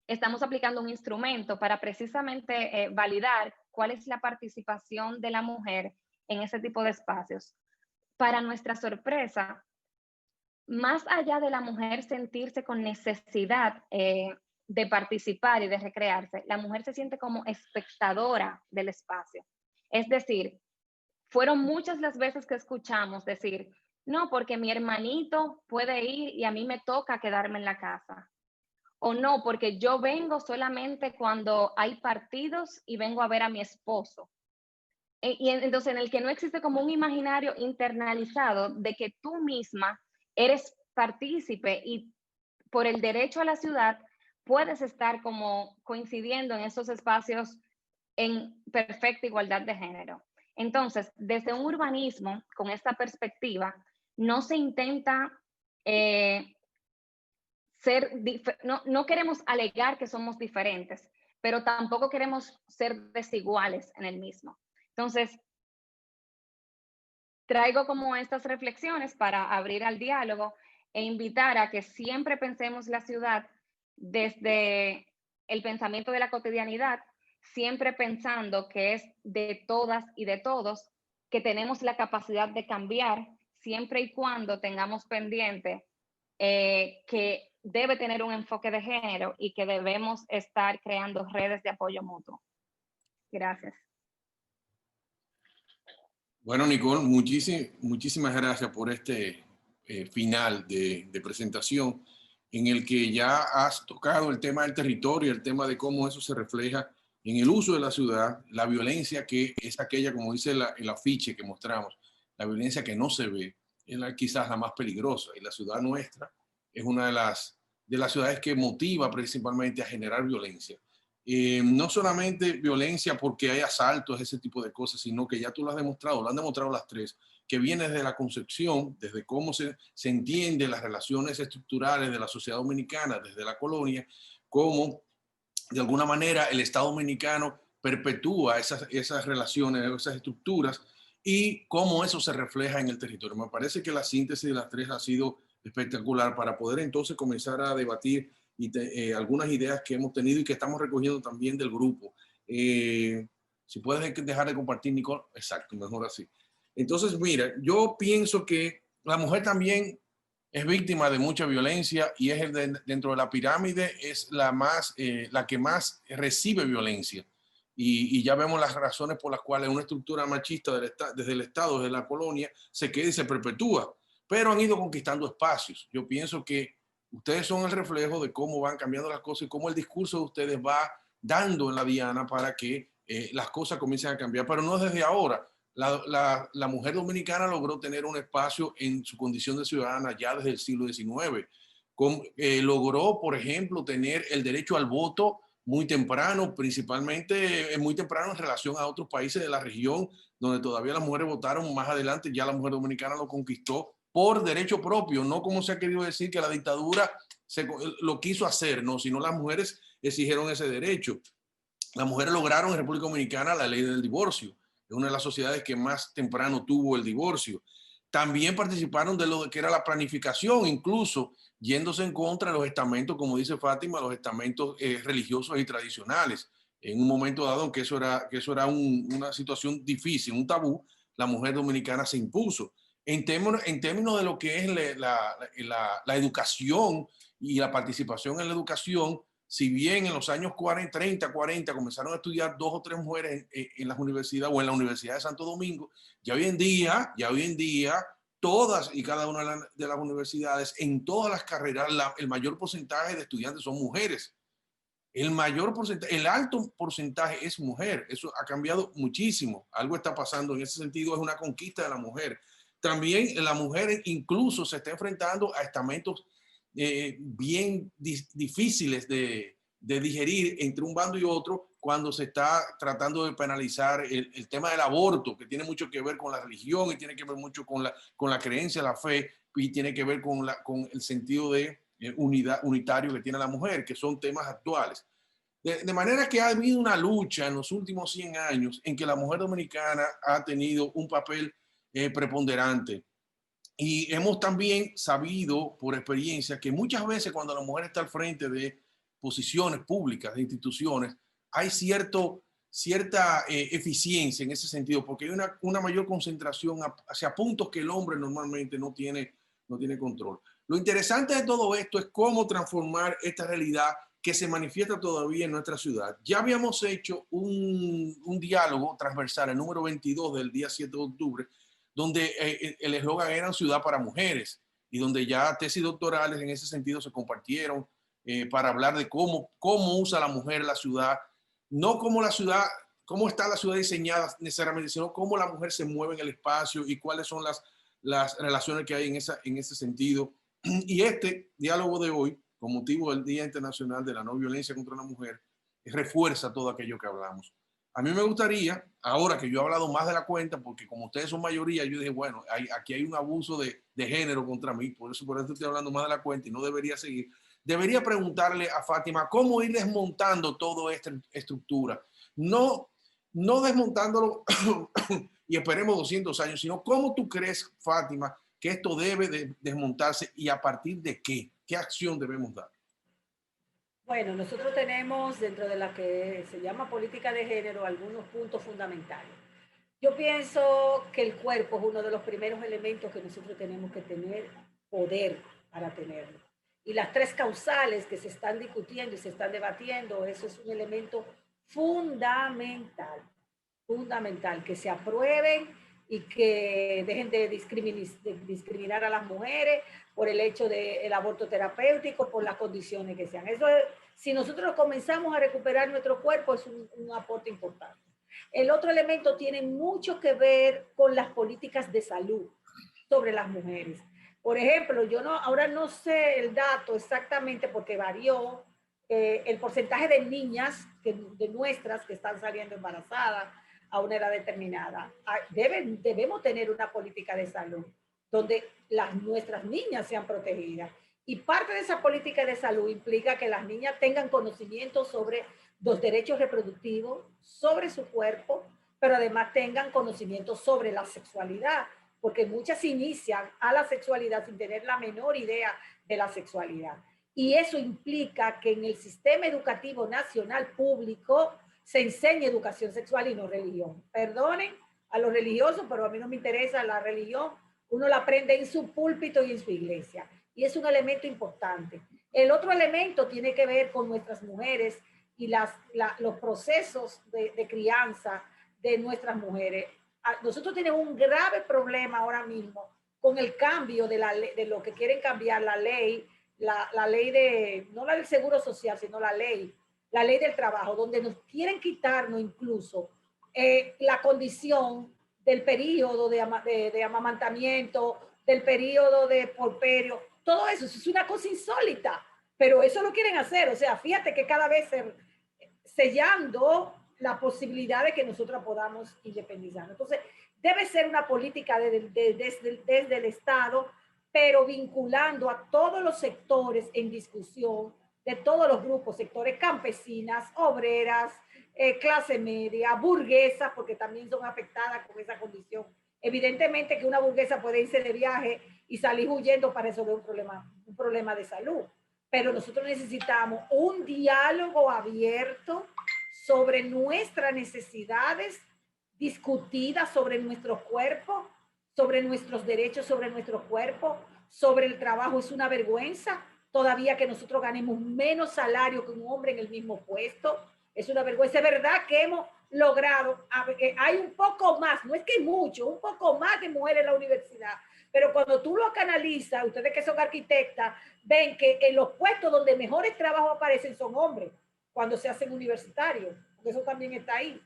estamos aplicando un instrumento para precisamente validar cuál es la participación de la mujer en ese tipo de espacios. Para nuestra sorpresa, más allá de la mujer sentirse con necesidad de participar y de recrearse, la mujer se siente como espectadora del espacio. Es decir, fueron muchas las veces que escuchamos decir, no, porque mi hermanito puede ir y a mí me toca quedarme en la casa. O no, porque yo vengo solamente cuando hay partidos y vengo a ver a mi esposo. Y entonces en el que no existe como un imaginario internalizado de que tú misma eres partícipe y por el derecho a la ciudad puedes estar como coincidiendo en esos espacios en perfecta igualdad de género. Entonces, desde un urbanismo con esta perspectiva, no se intenta no queremos alegar que somos diferentes, pero tampoco queremos ser desiguales en el mismo. Entonces, traigo como estas reflexiones para abrir al diálogo e invitar a que siempre pensemos la ciudad desde el pensamiento de la cotidianidad, siempre pensando que es de todas y de todos, que tenemos la capacidad de cambiar siempre y cuando tengamos pendiente que debe tener un enfoque de género y que debemos estar creando redes de apoyo mutuo. Gracias. Bueno, Nicole, muchísimas gracias por este final de presentación en el que ya has tocado el tema del territorio, el tema de cómo eso se refleja en el uso de la ciudad, la violencia que es aquella, como dice el afiche que mostramos, la violencia que no se ve, es quizás la más peligrosa, y la ciudad nuestra es una de las ciudades que motiva principalmente a generar violencia. No solamente violencia porque hay asaltos, ese tipo de cosas, sino que ya tú lo has demostrado, lo han demostrado las tres, que viene desde la concepción, desde cómo se entiende las relaciones estructurales de la sociedad dominicana desde la colonia, cómo de alguna manera el Estado dominicano perpetúa esas relaciones, esas estructuras, y cómo eso se refleja en el territorio. Me parece que la síntesis de las tres ha sido espectacular para poder entonces comenzar a debatir algunas ideas que hemos tenido y que estamos recogiendo también del grupo. Si puedes dejar de compartir, Nicole. Exacto, mejor así. Entonces, mira, yo pienso que la mujer también es víctima de mucha violencia y es dentro de la pirámide es la que más recibe violencia. Y ya vemos las razones por las cuales una estructura machista desde el Estado, desde la colonia, se queda y se perpetúa. Pero han ido conquistando espacios. Yo pienso que ustedes son el reflejo de cómo van cambiando las cosas y cómo el discurso de ustedes va dando en la diana para que las cosas comiencen a cambiar. Pero no desde ahora. La mujer dominicana logró tener un espacio en su condición de ciudadana ya desde el siglo XIX. Logró, por ejemplo, tener el derecho al voto muy temprano, principalmente muy temprano en relación a otros países de la región, donde todavía las mujeres votaron. Más adelante ya la mujer dominicana lo conquistó por derecho propio, no como se ha querido decir que la dictadura lo quiso hacer, no, sino las mujeres exigieron ese derecho. Las mujeres lograron en República Dominicana la ley del divorcio. Es una de las sociedades que más temprano tuvo el divorcio. También participaron de lo que era la planificación, incluso yéndose en contra de los estamentos, como dice Fátima, los estamentos religiosos y tradicionales. En un momento dado, que eso era una situación difícil, un tabú, la mujer dominicana se impuso. En términos de lo que es la educación y la participación en la educación, si bien en los años 30, 40 comenzaron a estudiar 2 o 3 mujeres en las universidades o en la Universidad de Santo Domingo, ya hoy en día, todas y cada una de las universidades, en todas las carreras, el mayor porcentaje de estudiantes son mujeres. El alto porcentaje es mujer. Eso ha cambiado muchísimo. Algo está pasando en ese sentido, es una conquista de la mujer. También la mujer incluso se está enfrentando a estamentos bien difíciles de digerir entre un bando y otro cuando se está tratando de penalizar el tema del aborto, que tiene mucho que ver con la religión y tiene que ver mucho con la creencia, la fe, y tiene que ver con el sentido de unitario que tiene la mujer, que son temas actuales. De manera que ha habido una lucha en los últimos 100 años en que la mujer dominicana ha tenido un papel preponderante. Y hemos también sabido por experiencia que muchas veces cuando la mujer está al frente de posiciones públicas, de instituciones, hay cierta eficiencia en ese sentido, porque hay una mayor concentración hacia puntos que el hombre normalmente no tiene control. Lo interesante de todo esto es cómo transformar esta realidad que se manifiesta todavía en nuestra ciudad. Ya habíamos hecho un diálogo transversal, el número 22 del día 7 de octubre, donde el eslogan era Ciudad para Mujeres, y donde ya tesis doctorales en ese sentido se compartieron para hablar de cómo usa la mujer la ciudad, no cómo cómo está la ciudad diseñada necesariamente, sino cómo la mujer se mueve en el espacio y cuáles son las relaciones que hay en ese sentido. Y este diálogo de hoy, con motivo del Día Internacional de la No Violencia contra la Mujer, refuerza todo aquello que hablamos. A mí me gustaría, ahora que yo he hablado más de la cuenta, porque como ustedes son mayoría, yo dije, bueno, aquí hay un abuso de género contra mí, por eso estoy hablando más de la cuenta y no debería seguir. Debería preguntarle a Fátima cómo ir desmontando toda esta estructura. No desmontándolo y esperemos 200 años, sino cómo tú crees, Fátima, que esto debe de desmontarse y a partir de qué acción debemos dar. Bueno, nosotros tenemos dentro de la que se llama política de género algunos puntos fundamentales. Yo pienso que el cuerpo es uno de los primeros elementos que nosotros tenemos que tener poder para tenerlo. Y las 3 causales que se están discutiendo y se están debatiendo, eso es un elemento fundamental, que se aprueben y que dejen de discriminar a las mujeres por el hecho del aborto terapéutico, por las condiciones que sean. Eso es, si nosotros comenzamos a recuperar nuestro cuerpo, es un aporte importante. El otro elemento tiene mucho que ver con las políticas de salud sobre las mujeres. Por ejemplo, ahora no sé el dato exactamente porque varió el porcentaje de niñas de nuestras que están saliendo embarazadas. a una edad determinada. Debemos tener una política de salud donde nuestras niñas sean protegidas. Y parte de esa política de salud implica que las niñas tengan conocimiento sobre los derechos reproductivos, sobre su cuerpo, pero además tengan conocimiento sobre la sexualidad, porque muchas inician a la sexualidad sin tener la menor idea de la sexualidad. Y eso implica que en el sistema educativo nacional público se enseñe educación sexual y no religión. Perdonen a los religiosos, pero a mí no me interesa la religión. Uno la aprende en su púlpito y en su iglesia. Y es un elemento importante. El otro elemento tiene que ver con nuestras mujeres y los procesos de crianza de nuestras mujeres. Nosotros tenemos un grave problema ahora mismo con el cambio de lo que quieren cambiar la ley no la del seguro social, sino la ley del trabajo, donde nos quieren quitarnos incluso la condición del periodo de amamantamiento, del periodo de porperio, todo eso es una cosa insólita, pero eso lo quieren hacer. O sea, fíjate que cada vez sellando la posibilidad de que nosotros podamos independizarnos. Entonces, debe ser una política desde el Estado, pero vinculando a todos los sectores en discusión, de todos los grupos, sectores campesinas, obreras, clase media, burguesas, porque también son afectadas con esa condición. Evidentemente que una burguesa puede irse de viaje y salir huyendo para resolver un problema de salud, pero nosotros necesitamos un diálogo abierto sobre nuestras necesidades, discutidas sobre nuestro cuerpo, sobre nuestros derechos, sobre nuestro cuerpo, sobre el trabajo. Es una vergüenza todavía que nosotros ganemos menos salario que un hombre en el mismo puesto. Es una vergüenza. Es verdad que hemos logrado, hay un poco más, no es que mucho, un poco más de mujeres en la universidad, pero cuando tú lo canalizas, ustedes que son arquitectas, ven que en los puestos donde mejores trabajos aparecen son hombres, cuando se hacen universitarios, porque eso también está ahí.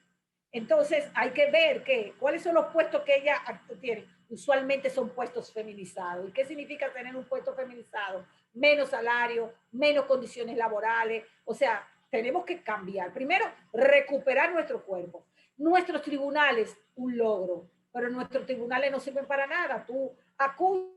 Entonces hay que ver cuáles son los puestos que ella tiene. Usualmente son puestos feminizados. ¿Y qué significa tener un puesto feminizado? Menos salario, menos condiciones laborales. O sea, tenemos que cambiar. Primero, recuperar nuestro cuerpo. Nuestros tribunales, un logro, pero nuestros tribunales no sirven para nada. Tú acusas.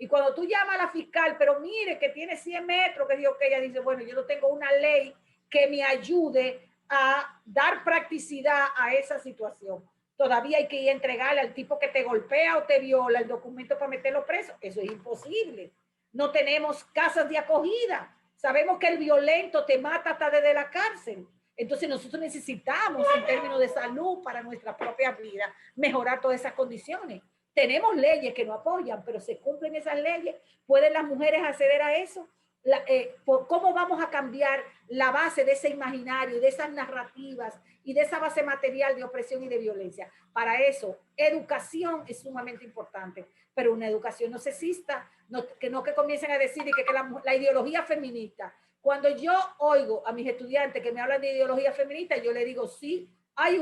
Y cuando tú llamas a la fiscal, pero mire que tiene 100 metros, que dijo que ella dice, bueno, yo no tengo una ley que me ayude a dar practicidad a esa situación. Todavía hay que ir a entregarle al tipo que te golpea o te viola el documento para meterlo preso. Eso es imposible. No tenemos casas de acogida. Sabemos que el violento te mata hasta desde la cárcel. Entonces nosotros necesitamos, en términos de salud para nuestra propia vida, mejorar todas esas condiciones. Tenemos leyes que no apoyan, pero se cumplen esas leyes. ¿Pueden las mujeres acceder a eso? ¿Cómo vamos a cambiar la base de ese imaginario, de esas narrativas y de esa base material de opresión y de violencia? Para eso, educación es sumamente importante, pero una educación no sexista, que comiencen a decir que la ideología feminista. Cuando yo oigo a mis estudiantes que me hablan de ideología feminista, yo le digo, sí, hay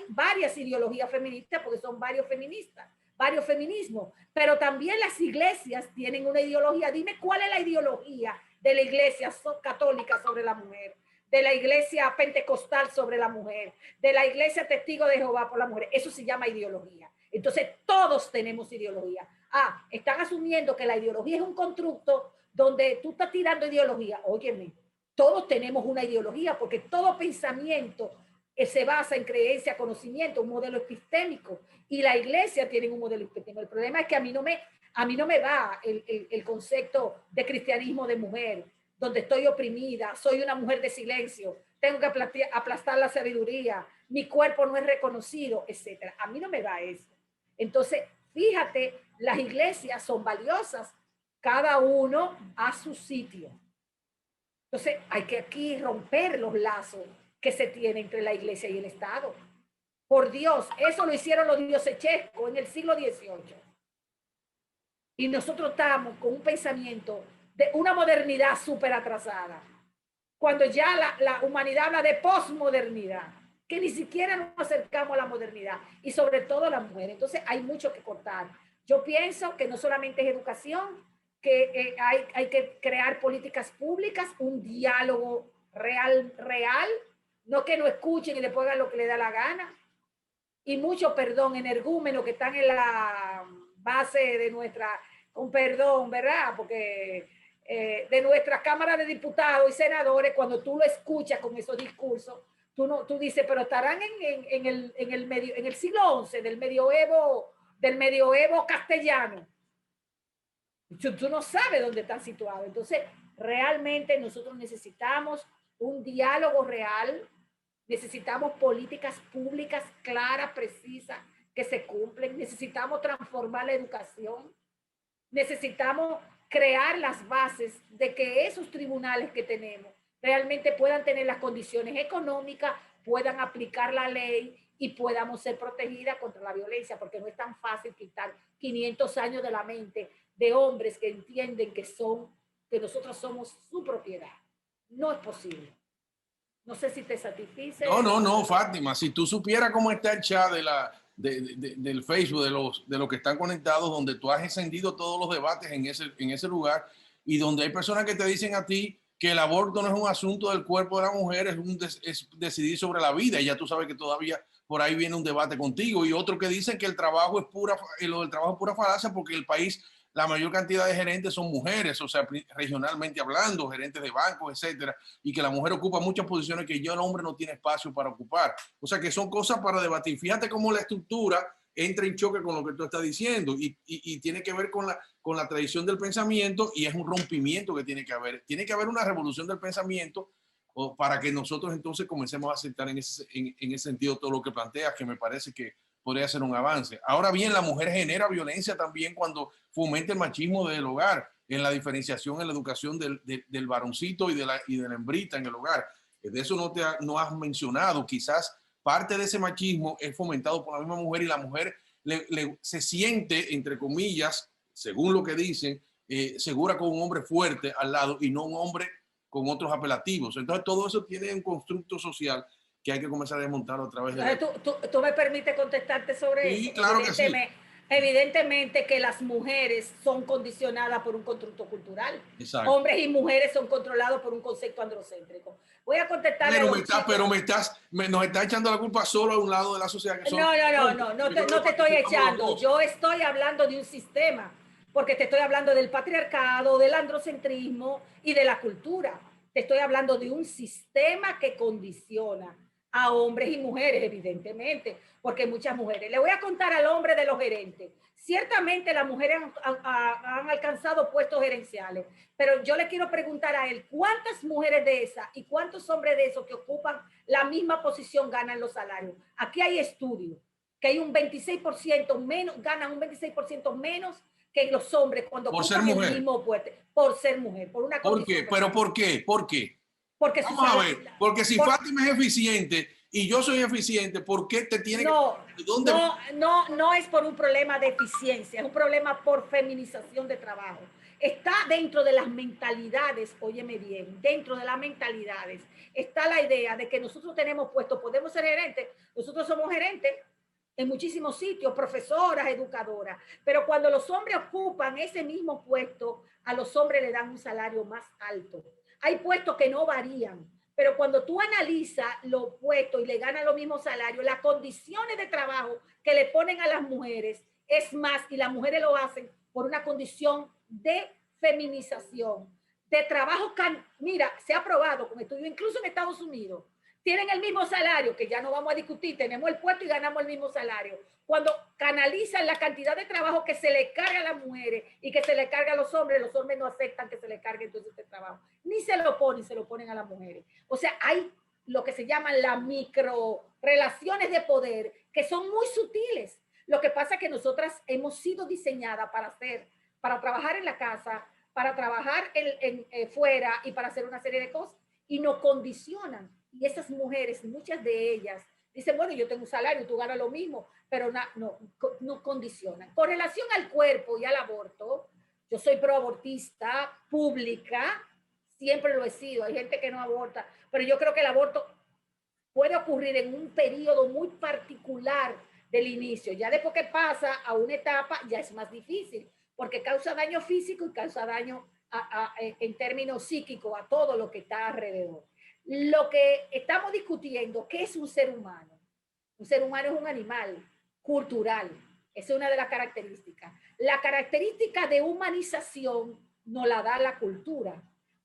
varias ideologías feministas porque son varios feministas, varios feminismos, pero también las iglesias tienen una ideología. Dime cuál es la ideología de la iglesia católica sobre la mujer, de la iglesia pentecostal sobre la mujer, de la iglesia testigo de Jehová por la mujer. Eso se llama ideología. Entonces todos tenemos ideología. Están asumiendo que la ideología es un constructo donde tú estás tirando ideología. Óyeme, todos tenemos una ideología porque todo pensamiento se basa en creencia, conocimiento, un modelo epistémico, y la iglesia tiene un modelo epistémico. El problema es que a mí no me va el concepto de cristianismo de mujer, donde estoy oprimida, soy una mujer de silencio, tengo que aplastar la sabiduría, mi cuerpo no es reconocido, etc. A mí no me va eso. Entonces, fíjate, las iglesias son valiosas, cada uno a su sitio. Entonces, hay que aquí romper los lazos que se tiene entre la iglesia y el Estado. Por Dios, eso lo hicieron los diosechescos en el siglo XVIII. Y nosotros estamos con un pensamiento de una modernidad súper atrasada. Cuando ya la humanidad habla de posmodernidad, que ni siquiera nos acercamos a la modernidad, y sobre todo la mujer. Entonces hay mucho que cortar. Yo pienso que no solamente es educación, que hay que crear políticas públicas, un diálogo real, no que no escuchen y después hagan lo que les da la gana. Y mucho, perdón, energúmenos que están en la base de nuestra, con perdón, ¿verdad? Porque de nuestras cámaras de diputados y senadores, cuando tú lo escuchas con esos discursos, tú dices, pero estarán en el siglo XI, del medioevo castellano. Tú no sabes dónde están situados. Entonces, realmente nosotros necesitamos un diálogo real, necesitamos políticas públicas claras, precisas, que se cumplen, necesitamos transformar la educación, necesitamos crear las bases de que esos tribunales que tenemos realmente puedan tener las condiciones económicas, puedan aplicar la ley y podamos ser protegidas contra la violencia, porque no es tan fácil quitar 500 años de la mente de hombres que entienden que nosotros somos su propiedad. No es posible. No sé si te satisfice. No, Fátima, si tú supieras cómo está el chat del Facebook, de los que están conectados, donde tú has encendido todos los debates en ese lugar, y donde hay personas que te dicen a ti que el aborto no es un asunto del cuerpo de la mujer, es decidir sobre la vida, y ya tú sabes que todavía por ahí viene un debate contigo, y otro que dicen que el trabajo es pura falacia, porque el país, la mayor cantidad de gerentes son mujeres, o sea, regionalmente hablando, gerentes de bancos, etcétera, y que la mujer ocupa muchas posiciones que ya el hombre no tiene espacio para ocupar. O sea, que son cosas para debatir. Fíjate cómo la estructura entra en choque con lo que tú estás diciendo y tiene que ver con la tradición del pensamiento, y es un rompimiento que tiene que haber. Tiene que haber una revolución del pensamiento para que nosotros entonces comencemos a aceptar en ese sentido todo lo que planteas, que me parece que podría ser un avance. Ahora bien, la mujer genera violencia también cuando fomenta el machismo del hogar, en la diferenciación en la educación del varoncito y de la hembrita en el hogar. De eso no has mencionado. Quizás parte de ese machismo es fomentado por la misma mujer, y la mujer se siente, entre comillas, según lo que dicen, segura con un hombre fuerte al lado y no un hombre con otros apelativos. Entonces todo eso tiene un constructo social que hay que comenzar a desmontar a través de... ¿Tú me permites contestarte sobre Sí, eso? claro que sí. Evidentemente que las mujeres son condicionadas por un constructo cultural. Exacto. Hombres y mujeres son controlados por un concepto androcéntrico. Voy a contestarle a los chicos. Pero nos está echando la culpa solo a un lado de la sociedad. Que son, no te estoy echando. Yo estoy hablando de un sistema, porque te estoy hablando del patriarcado, del androcentrismo y de la cultura. Te estoy hablando de un sistema que condiciona a hombres y mujeres, evidentemente, porque muchas mujeres. Le voy a contar al hombre de los gerentes. Ciertamente las mujeres han alcanzado puestos gerenciales, pero yo le quiero preguntar a él, ¿cuántas mujeres de esas y cuántos hombres de esos que ocupan la misma posición ganan los salarios? Aquí hay estudios que hay un 26% menos, ganan un 26% menos que los hombres cuando ocupan el mismo puesto, por ser mujer, por una condición. ¿Por qué? Porque vamos a ver, porque si Fátima es eficiente y yo soy eficiente, ¿por qué te tiene no es por un problema de eficiencia, es un problema por feminización de trabajo. Está dentro de las mentalidades, óyeme bien, dentro de las mentalidades está la idea de que nosotros tenemos puestos, podemos ser gerentes, nosotros somos gerentes en muchísimos sitios, profesoras, educadoras, pero cuando los hombres ocupan ese mismo puesto, a los hombres le dan un salario más alto. Hay puestos que no varían, pero cuando tú analizas los puestos y le ganan los mismos salarios, las condiciones de trabajo que le ponen a las mujeres es más, y las mujeres lo hacen por una condición de feminización, de trabajo. Mira, se ha probado con estudios, incluso en Estados Unidos, tienen el mismo salario, que ya no vamos a discutir, tenemos el puesto y ganamos el mismo salario. Cuando canalizan la cantidad de trabajo que se le carga a las mujeres y que se le carga a los hombres no aceptan que se le cargue entonces este trabajo. Ni se lo ponen a las mujeres. O sea, hay lo que se llaman las micro relaciones de poder que son muy sutiles. Lo que pasa es que nosotras hemos sido diseñadas para trabajar en la casa, para trabajar fuera y para hacer una serie de cosas. Y nos condicionan. Y esas mujeres, muchas de ellas, dicen, bueno, yo tengo un salario, tú ganas lo mismo, pero no condicionan. Con relación al cuerpo y al aborto, yo soy proabortista pública, siempre lo he sido. Hay gente que no aborta, pero yo creo que el aborto puede ocurrir en un periodo muy particular del inicio. Ya después que pasa a una etapa, ya es más difícil, porque causa daño físico y causa daño en términos psíquicos a todo lo que está alrededor. lo que estamos discutiendo, ¿qué es un ser humano? Un ser humano es un animal cultural. Esa es una de las características. La característica de humanización nos la da la cultura.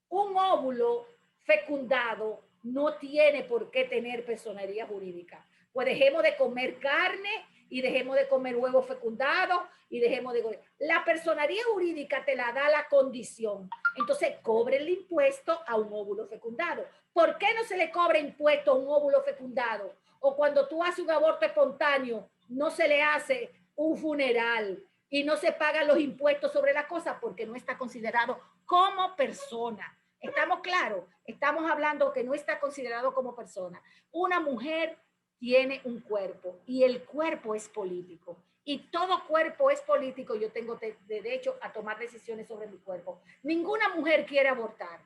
Un óvulo fecundado no tiene por qué tener personería jurídica. Pues dejemos de comer carne y dejemos de comer huevos fecundados y dejemos de comer. La personería jurídica te la da la condición. Entonces, cobre el impuesto a un óvulo fecundado. ¿Por qué no se le cobra impuesto a un óvulo fecundado? O cuando tú haces un aborto espontáneo, no se le hace un funeral y no se pagan los impuestos sobre la cosa porque no está considerado como persona. ¿Estamos claros? Estamos hablando que no está considerado como persona. Una mujer tiene un cuerpo y el cuerpo es político. Y todo cuerpo es político. Yo tengo derecho a tomar decisiones sobre mi cuerpo. Ninguna mujer quiere abortar.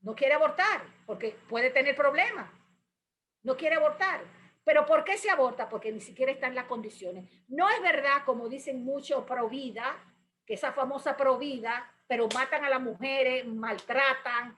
No quiere abortar porque puede tener problemas. No quiere abortar. ¿Pero por qué se aborta? Porque ni siquiera están las condiciones. No es verdad, como dicen muchos pro vida, que esa famosa pro vida, pero matan a las mujeres, maltratan,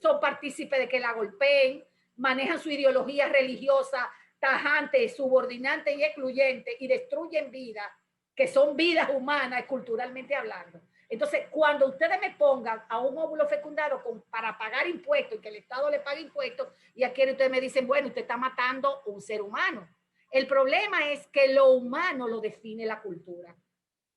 son partícipes de que la golpeen, manejan su ideología religiosa tajante, subordinante y excluyente y destruyen vidas, que son vidas humanas, culturalmente hablando. Entonces, cuando ustedes me pongan a un óvulo fecundado para pagar impuestos y que el Estado le pague impuestos, y aquí ustedes me dicen, bueno, usted está matando un ser humano. El problema es que lo humano lo define la cultura.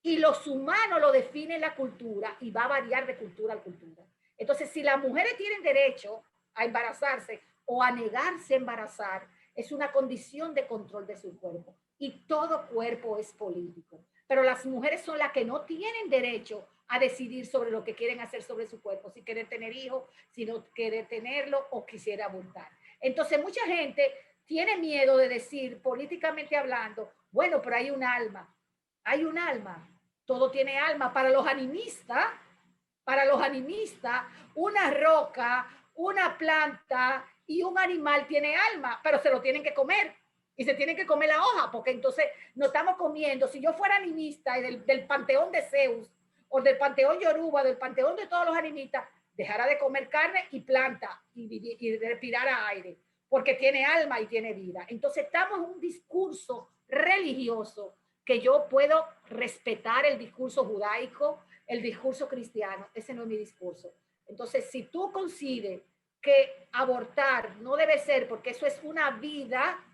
Y los humanos lo define la cultura y va a variar de cultura a cultura. Entonces, si las mujeres tienen derecho a embarazarse o a negarse a embarazar, es una condición de control de su cuerpo. Y todo cuerpo es político. Pero las mujeres son las que no tienen derecho a decidir sobre lo que quieren hacer sobre su cuerpo, si quieren tener hijos, si no quieren tenerlo o quisiera abortar. Entonces, mucha gente tiene miedo de decir, políticamente hablando, bueno, pero hay un alma. Hay un alma. Todo tiene alma. Para los animistas, una roca, una planta y un animal tiene alma, pero se lo tienen que comer. Y se tienen que comer la hoja, porque entonces no estamos comiendo. Si yo fuera animista y del panteón de Zeus, o del panteón Yoruba, del panteón de todos los animistas, dejara de comer carne y planta y respirar aire, porque tiene alma y tiene vida. Entonces estamos en un discurso religioso que yo puedo respetar el discurso judaico, el discurso cristiano. Ese no es mi discurso. Entonces, si tú consideras que abortar no debe ser, porque eso es una vida,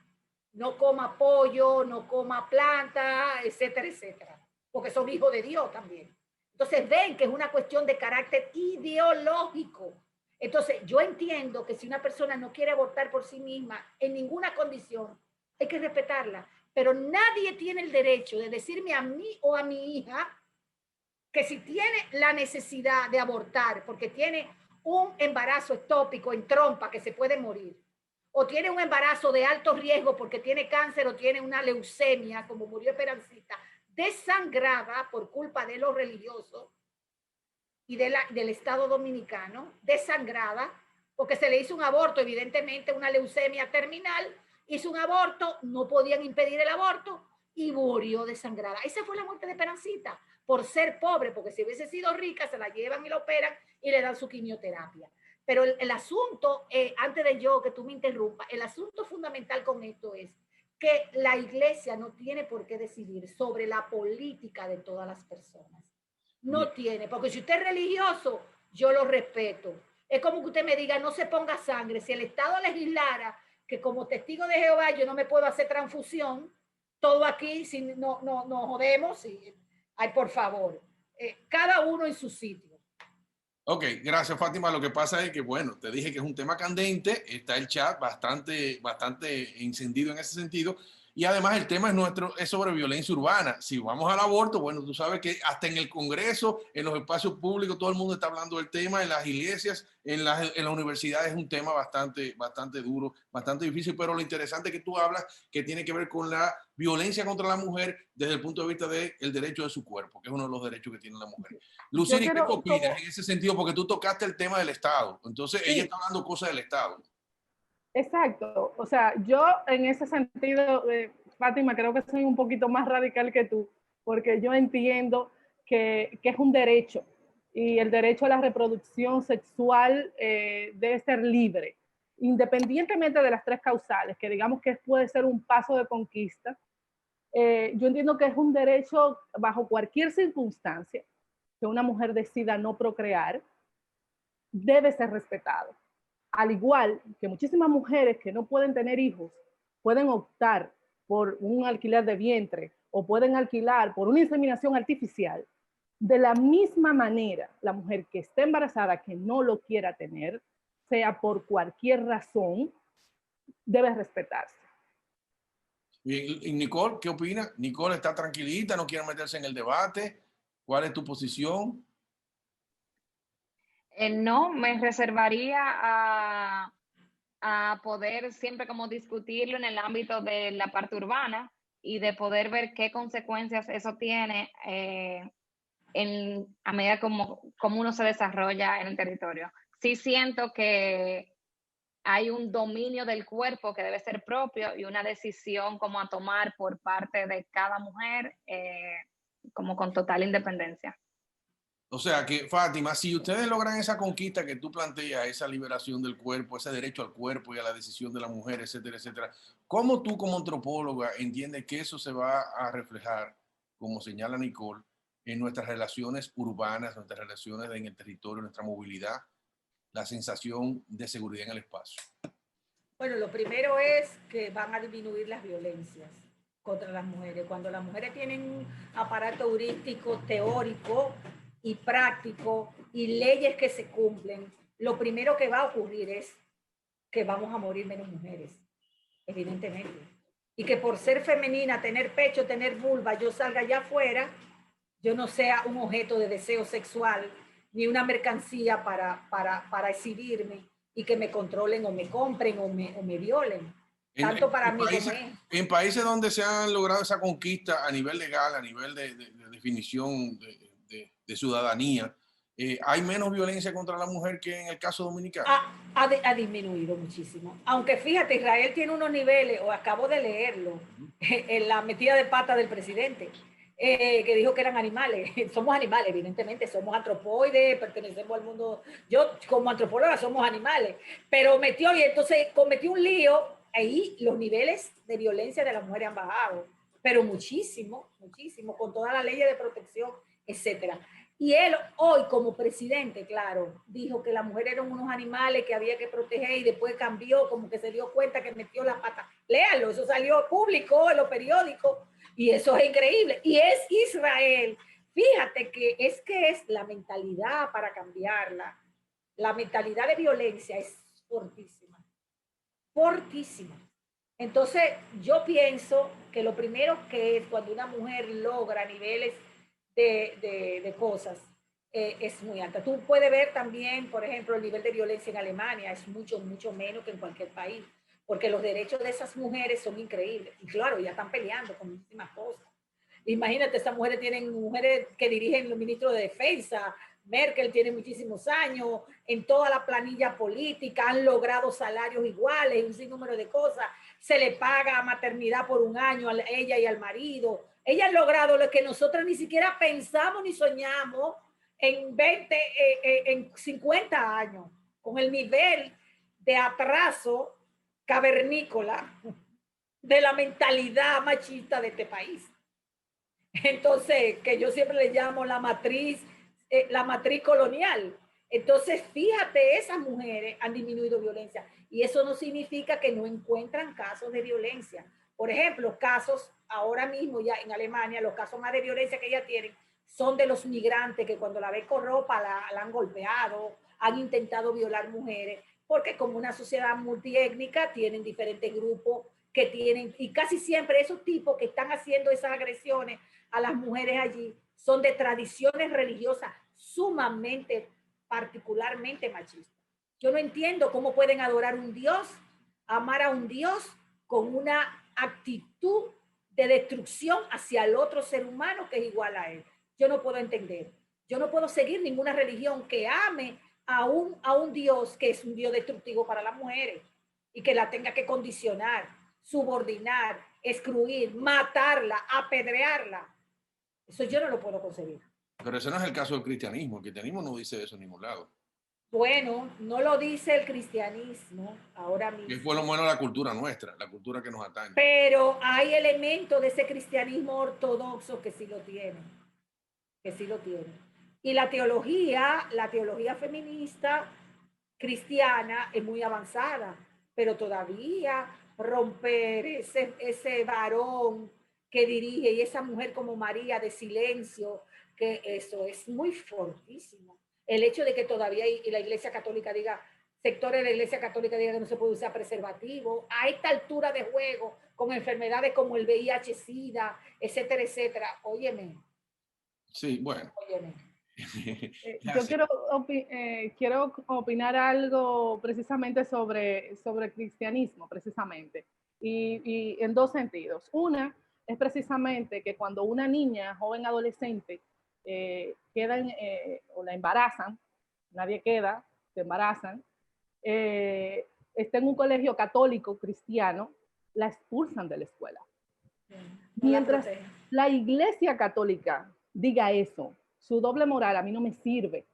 no coma pollo, no coma planta, etcétera, etcétera, porque son hijos de Dios también. Entonces ven que es una cuestión de carácter ideológico. Entonces yo entiendo que si una persona no quiere abortar por sí misma en ninguna condición, hay que respetarla, pero nadie tiene el derecho de decirme a mí o a mi hija que si tiene la necesidad de abortar porque tiene un embarazo ectópico en trompa que se puede morir, o tiene un embarazo de alto riesgo porque tiene cáncer o tiene una leucemia, como murió Esperancita, desangrada por culpa de los religiosos y del Estado dominicano, desangrada, porque se le hizo un aborto, evidentemente una leucemia terminal, hizo un aborto, no podían impedir el aborto y murió desangrada. Esa fue la muerte de Esperancita, por ser pobre, porque si hubiese sido rica, se la llevan y la operan y le dan su quimioterapia. Pero el asunto, antes de que tú me interrumpas, el asunto fundamental con esto es que la iglesia no tiene por qué decidir sobre la política de todas las personas. No tiene, porque si usted es religioso, yo lo respeto. Es como que usted me diga, no se ponga sangre. Si el Estado legislara que como testigo de Jehová yo no me puedo hacer transfusión, todo aquí si no jodemos. Ay, por favor, cada uno en su sitio. Ok, gracias Fátima. Lo que pasa es que, bueno, te dije que es un tema candente, está el chat bastante encendido en ese sentido, y además el tema es sobre violencia urbana. Si vamos al aborto, bueno, tú sabes que hasta en el Congreso, en los espacios públicos, todo el mundo está hablando del tema, en las iglesias, en las universidades es un tema bastante duro, bastante difícil, pero lo interesante que tú hablas, que tiene que ver con la violencia contra la mujer desde el punto de vista del derecho de su cuerpo, que es uno de los derechos que tiene la mujer. Lucini, ¿qué opinas en ese sentido? Porque tú tocaste el tema del Estado. Entonces, sí, ella está hablando cosas del Estado. Exacto. O sea, yo en ese sentido, Fátima, creo que soy un poquito más radical que tú, porque yo entiendo que es un derecho y el derecho a la reproducción sexual debe ser libre, independientemente de las tres causales, que digamos que puede ser un paso de conquista. Yo entiendo que es un derecho bajo cualquier circunstancia que una mujer decida no procrear, debe ser respetado. Al igual que muchísimas mujeres que no pueden tener hijos, pueden optar por un alquiler de vientre o pueden alquilar por una inseminación artificial. De la misma manera, la mujer que esté embarazada, que no lo quiera tener, sea por cualquier razón, debe respetarse. Y Nicole, ¿qué opina? Nicole está tranquilita, no quiere meterse en el debate. ¿Cuál es tu posición? No, me reservaría a poder siempre como discutirlo en el ámbito de la parte urbana y de poder ver qué consecuencias eso tiene a medida como uno se desarrolla en el territorio. Sí siento que hay un dominio del cuerpo que debe ser propio y una decisión como a tomar por parte de cada mujer como con total independencia. O sea que, Fátima, si ustedes logran esa conquista que tú planteas, esa liberación del cuerpo, ese derecho al cuerpo y a la decisión de la mujer, etcétera, etcétera, ¿cómo tú como antropóloga entiendes que eso se va a reflejar, como señala Nicole, en nuestras relaciones urbanas, nuestras relaciones en el territorio, nuestra movilidad, la sensación de seguridad en el espacio? Bueno, lo primero es que van a disminuir las violencias contra las mujeres. Cuando las mujeres tienen un aparato heurístico teórico y práctico y leyes que se cumplen, lo primero que va a ocurrir es que vamos a morir menos mujeres, evidentemente. Y que por ser femenina, tener pecho, tener vulva, yo salga allá afuera, yo no sea un objeto de deseo sexual, ni una mercancía para exhibirme y que me controlen o me compren o me violen. Tanto para mí como es. En países donde se han logrado esa conquista a nivel legal, a nivel de definición de ciudadanía, ¿hay menos violencia contra la mujer que en el caso dominicano? Ha disminuido muchísimo. Aunque fíjate, Israel tiene unos niveles, o acabo de leerlo, en la metida de pata del presidente, que dijo que eran animales. Somos animales, evidentemente, somos antropoides, pertenecemos al mundo. Yo, como antropóloga, somos animales. Pero metió, y entonces cometió un lío, ahí los niveles de violencia de las mujeres han bajado, pero muchísimo, muchísimo, con todas las leyes de protección, etcétera. Y él hoy como presidente, claro, dijo que las mujeres eran unos animales que había que proteger y después cambió, como que se dio cuenta que metió la pata. Léalo, eso salió público en los periódicos y eso es increíble. Y es Israel. Fíjate que es la mentalidad para cambiarla. La mentalidad de violencia es fortísima, fortísima. Entonces, yo pienso que lo primero que es cuando una mujer logra niveles de cosas es muy alta. Tú puedes ver también, por ejemplo, el nivel de violencia en Alemania es mucho, mucho menos que en cualquier país, porque los derechos de esas mujeres son increíbles. Y claro, ya están peleando con muchísimas cosas. Imagínate, estas mujeres tienen mujeres que dirigen los ministros de defensa, Merkel tiene muchísimos años, en toda la planilla política han logrado salarios iguales, un sinnúmero de cosas, se le paga maternidad por un año a ella y al marido. Ella ha logrado lo que nosotros ni siquiera pensamos ni soñamos en 50 años, con el nivel de atraso cavernícola de la mentalidad machista de este país. Entonces, que yo siempre le llamo la matriz colonial. Entonces, fíjate, esas mujeres han disminuido violencia y eso no significa que no encuentran casos de violencia. Por ejemplo, casos ahora mismo ya en Alemania, los casos más de violencia que ya tienen son de los migrantes que cuando la ven con ropa la han golpeado, han intentado violar mujeres, porque como una sociedad multiétnica tienen diferentes grupos que tienen, y casi siempre esos tipos que están haciendo esas agresiones a las mujeres allí son de tradiciones religiosas sumamente, particularmente machistas. Yo no entiendo cómo pueden adorar un Dios, amar a un Dios con una actitud de destrucción hacia el otro ser humano que es igual a él. Yo no puedo entender. Yo no puedo seguir ninguna religión que ame a un Dios que es un Dios destructivo para las mujeres y que la tenga que condicionar, subordinar, excluir, matarla, apedrearla. Eso yo no lo puedo concebir. Pero ese no es el caso del cristianismo. El cristianismo no dice eso en ningún lado. Bueno, no lo dice el cristianismo ahora Y mismo, fue lo bueno de la cultura nuestra, la cultura que nos atañe. pero hay elementos de ese cristianismo ortodoxo que sí lo tienen, que sí lo tienen. Y la teología feminista cristiana es muy avanzada, pero todavía romper ese varón que dirige y esa mujer como María de silencio, que eso es muy fortísimo. El hecho de que todavía la Iglesia Católica diga, sectores de la Iglesia Católica digan que no se puede usar preservativo, a esta altura de juego, con enfermedades como el VIH, SIDA, etcétera, etcétera. Óyeme. Sí, bueno. Óyeme. Yo quiero opinar algo precisamente sobre el cristianismo, precisamente, y en dos sentidos. Una es precisamente que cuando una niña, joven, adolescente, o la embarazan, nadie queda, se embarazan, está en un colegio católico cristiano, la expulsan de la escuela. Mientras la Iglesia Católica diga eso, su doble moral a mí no me sirve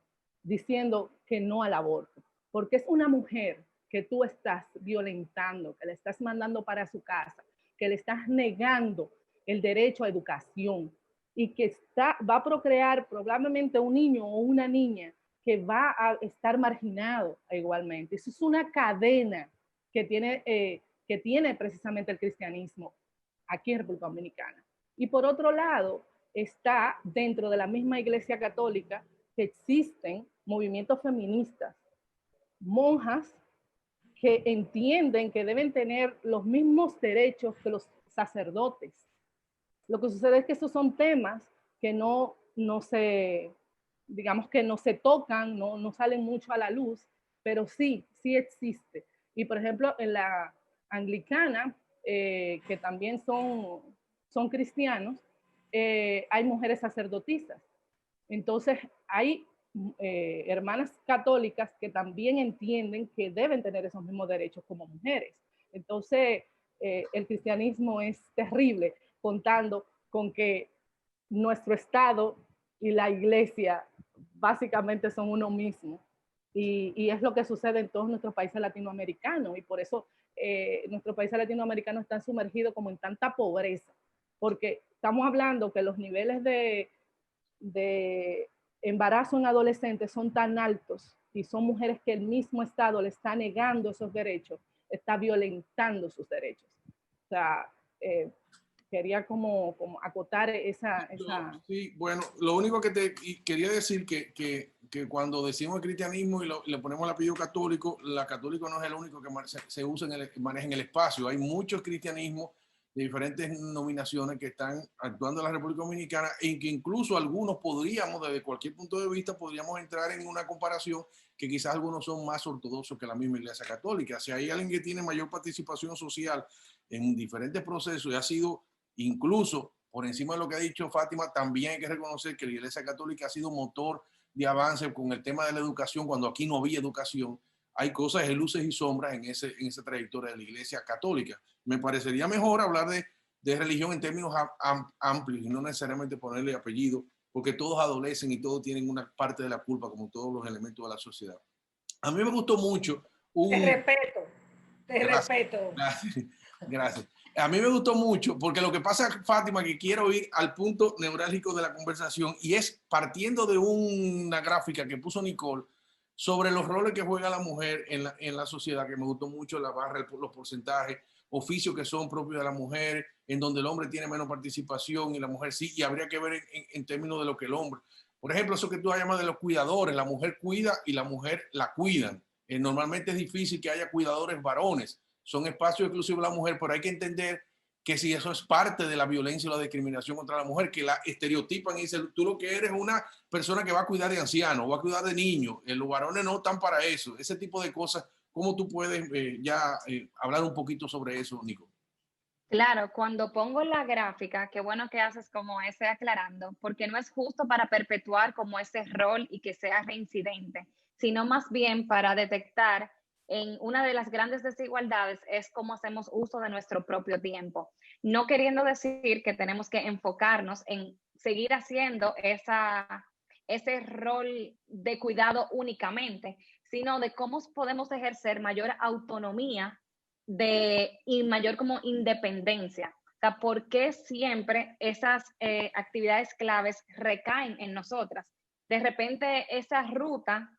diciendo que no al aborto, porque es una mujer que tú estás violentando, que le estás mandando para su casa, que le estás negando el derecho a educación y que va a procrear probablemente un niño o una niña que va a estar marginado igualmente. Eso es una cadena que tiene precisamente el cristianismo aquí en República Dominicana. Y por otro lado, está dentro de la misma Iglesia Católica que existen movimientos feministas, monjas que entienden que deben tener los mismos derechos que los sacerdotes. Lo que sucede es que esos son temas que no se, digamos que no se tocan, no salen mucho a la luz, pero sí existe. Y por ejemplo, en la anglicana, que también son cristianos, hay mujeres sacerdotisas. Entonces, hay hermanas católicas que también entienden que deben tener esos mismos derechos como mujeres. Entonces, el cristianismo es terrible, contando con que nuestro Estado y la Iglesia básicamente son uno mismo. Y es lo que sucede en todos nuestros países latinoamericanos. Y por eso nuestros países latinoamericanos están sumergidos como en tanta pobreza. Porque estamos hablando que los niveles de embarazo en adolescentes son tan altos y son mujeres que el mismo Estado le está negando esos derechos, está violentando sus derechos. O sea, quería como acotar esa... Sí, bueno, lo único que te quería decir que cuando decimos el cristianismo y le ponemos el apellido católico, la católico no es el único que se usa maneja en el espacio. Hay muchos cristianismos de diferentes denominaciones que están actuando en la República Dominicana y que incluso algunos podríamos, desde cualquier punto de vista, podríamos entrar en una comparación que quizás algunos son más ortodoxos que la misma Iglesia Católica. Si hay alguien que tiene mayor participación social en diferentes procesos y ha sido incluso por encima de lo que ha dicho Fátima, también hay que reconocer que la Iglesia Católica ha sido motor de avance con el tema de la educación, cuando aquí no había educación. Hay cosas de luces y sombras en esa trayectoria de la Iglesia Católica. Me parecería mejor hablar de religión en términos amplios y no necesariamente ponerle apellido, porque todos adolecen y todos tienen una parte de la culpa, como todos los elementos de la sociedad. A mí me gustó mucho. Te respeto. Gracias. A mí me gustó mucho porque lo que pasa, Fátima, que quiero ir al punto neurálgico de la conversación y es partiendo de una gráfica que puso Nicole sobre los roles que juega la mujer en la sociedad, que me gustó mucho la barra, los porcentajes, oficios que son propios de la mujer, en donde el hombre tiene menos participación y la mujer sí, y habría que ver en términos de lo que el hombre. Por ejemplo, eso que tú llamas de los cuidadores, la mujer cuida y la mujer la cuidan. Normalmente es difícil que haya cuidadores varones. Son espacios exclusivos de la mujer, pero hay que entender que si eso es parte de la violencia o la discriminación contra la mujer, que la estereotipan y dicen, tú lo que eres una persona que va a cuidar de ancianos, va a cuidar de niños, los varones no están para eso, ese tipo de cosas. ¿Cómo tú puedes hablar un poquito sobre eso, Nico? Claro, cuando pongo la gráfica, qué bueno que haces como ese aclarando, porque no es justo para perpetuar como ese rol y que sea reincidente, sino más bien para detectar en una de las grandes desigualdades es cómo hacemos uso de nuestro propio tiempo. No queriendo decir que tenemos que enfocarnos en seguir haciendo esa ese rol de cuidado únicamente, sino de cómo podemos ejercer mayor autonomía y mayor como independencia. O sea, ¿por qué siempre esas actividades claves recaen en nosotras? De repente esa ruta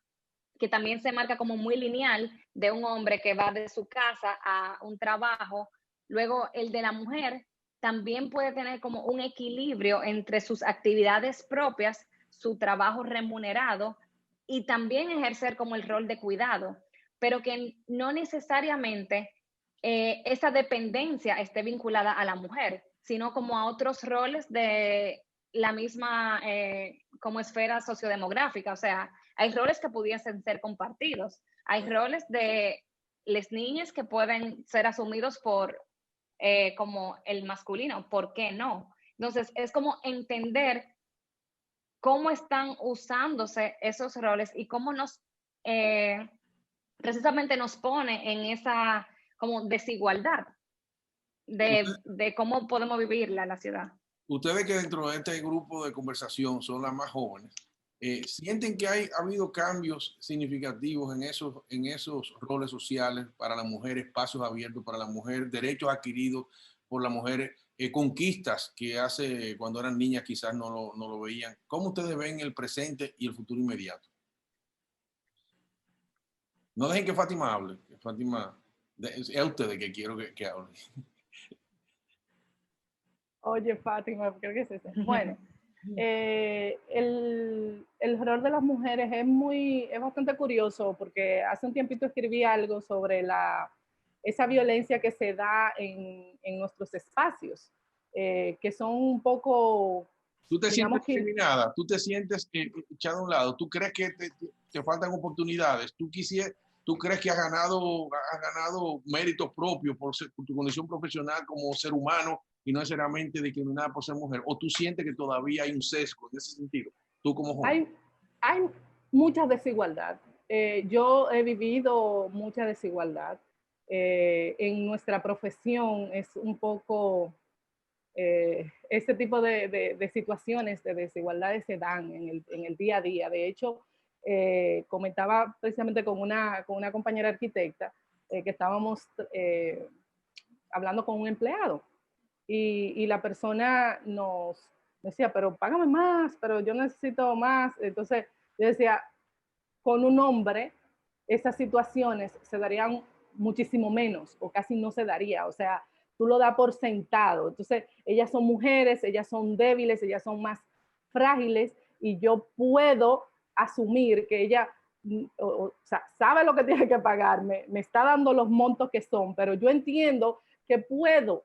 que también se marca como muy lineal de un hombre que va de su casa a un trabajo, luego el de la mujer también puede tener como un equilibrio entre sus actividades propias, su trabajo remunerado y también ejercer como el rol de cuidado, pero que no necesariamente esa dependencia esté vinculada a la mujer, sino como a otros roles de la misma como esfera sociodemográfica. O sea, hay roles que pudiesen ser compartidos, hay roles de las niñas que pueden ser asumidos por como el masculino, ¿por qué no? Entonces, es como entender cómo están usándose esos roles y cómo precisamente nos pone en esa como desigualdad de cómo podemos vivirla en la ciudad. Ustedes que dentro de este grupo de conversación son las más jóvenes, ¿sienten que ha habido cambios significativos en esos roles sociales para la mujer, espacios abiertos para la mujer, derechos adquiridos por las mujeres, conquistas que hace cuando eran niñas quizás no lo veían? ¿Cómo ustedes ven el presente y el futuro inmediato? No dejen que Fátima hable. Que Fátima, es a ustedes que quiero que hable. Oye, Fátima, creo que es ese. Bueno, el rol de las mujeres es bastante curioso porque hace un tiempito escribí algo sobre esa violencia que se da en nuestros espacios, que son un poco, Tú te sientes digamos que... discriminada, tú te sientes echada a un lado, tú crees que te faltan oportunidades, tú crees que has ganado méritos propios por tu condición profesional como ser humano y no necesariamente discriminada por ser mujer, o tú sientes que todavía hay un sesgo en ese sentido, tú como joven. Hay mucha desigualdad. Yo he vivido mucha desigualdad. En nuestra profesión es un poco... este tipo de situaciones de desigualdades se dan en el día a día. De hecho, comentaba precisamente con una compañera arquitecta que estábamos hablando con un empleado y la persona nos decía, pero págame más, pero yo necesito más. Entonces, yo decía, con un hombre, esas situaciones se darían muchísimo menos o casi no se daría. O sea, tú lo das por sentado. Entonces, ellas son mujeres, ellas son débiles, ellas son más frágiles y yo puedo asumir que ella o sea, sabe lo que tiene que pagarme, me está dando los montos que son, pero yo entiendo que puedo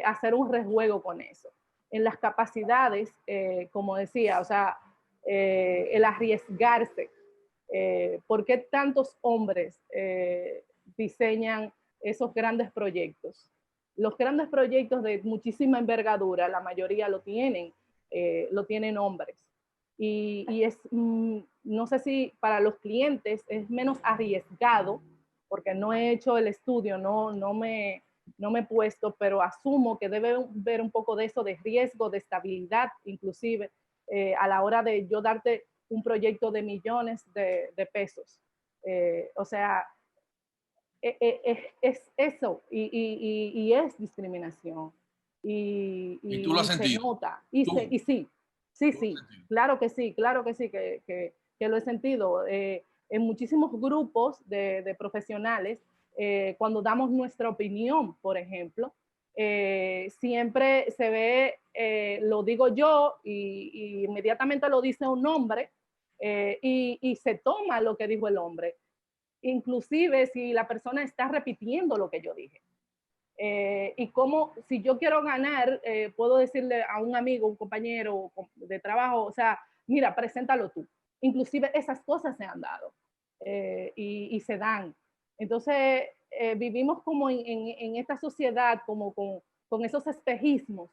hacer un rejuego con eso. En las capacidades, como decía, o sea, el arriesgarse. ¿Por qué tantos hombres diseñan esos grandes proyectos? Los grandes proyectos de muchísima envergadura, la mayoría lo tienen hombres. Y es, no sé si para los clientes es menos arriesgado, porque no he hecho el estudio, no me he puesto, pero asumo que debe haber un poco de eso, de riesgo, de estabilidad, inclusive, a la hora de yo darte un proyecto de millones de pesos. O sea, es eso y es discriminación. Y tú lo has Se sentido. nota. Tú, Sí, claro que sí, que lo he sentido. En muchísimos grupos de profesionales, cuando damos nuestra opinión, por ejemplo, siempre se ve, lo digo yo y inmediatamente lo dice un hombre y se toma lo que dijo el hombre, inclusive si la persona está repitiendo lo que yo dije. Y como si yo quiero ganar, puedo decirle a un amigo, un compañero de trabajo, o sea, mira, preséntalo tú. Inclusive esas cosas se han dado y se dan. Entonces, vivimos como en esta sociedad, como con esos espejismos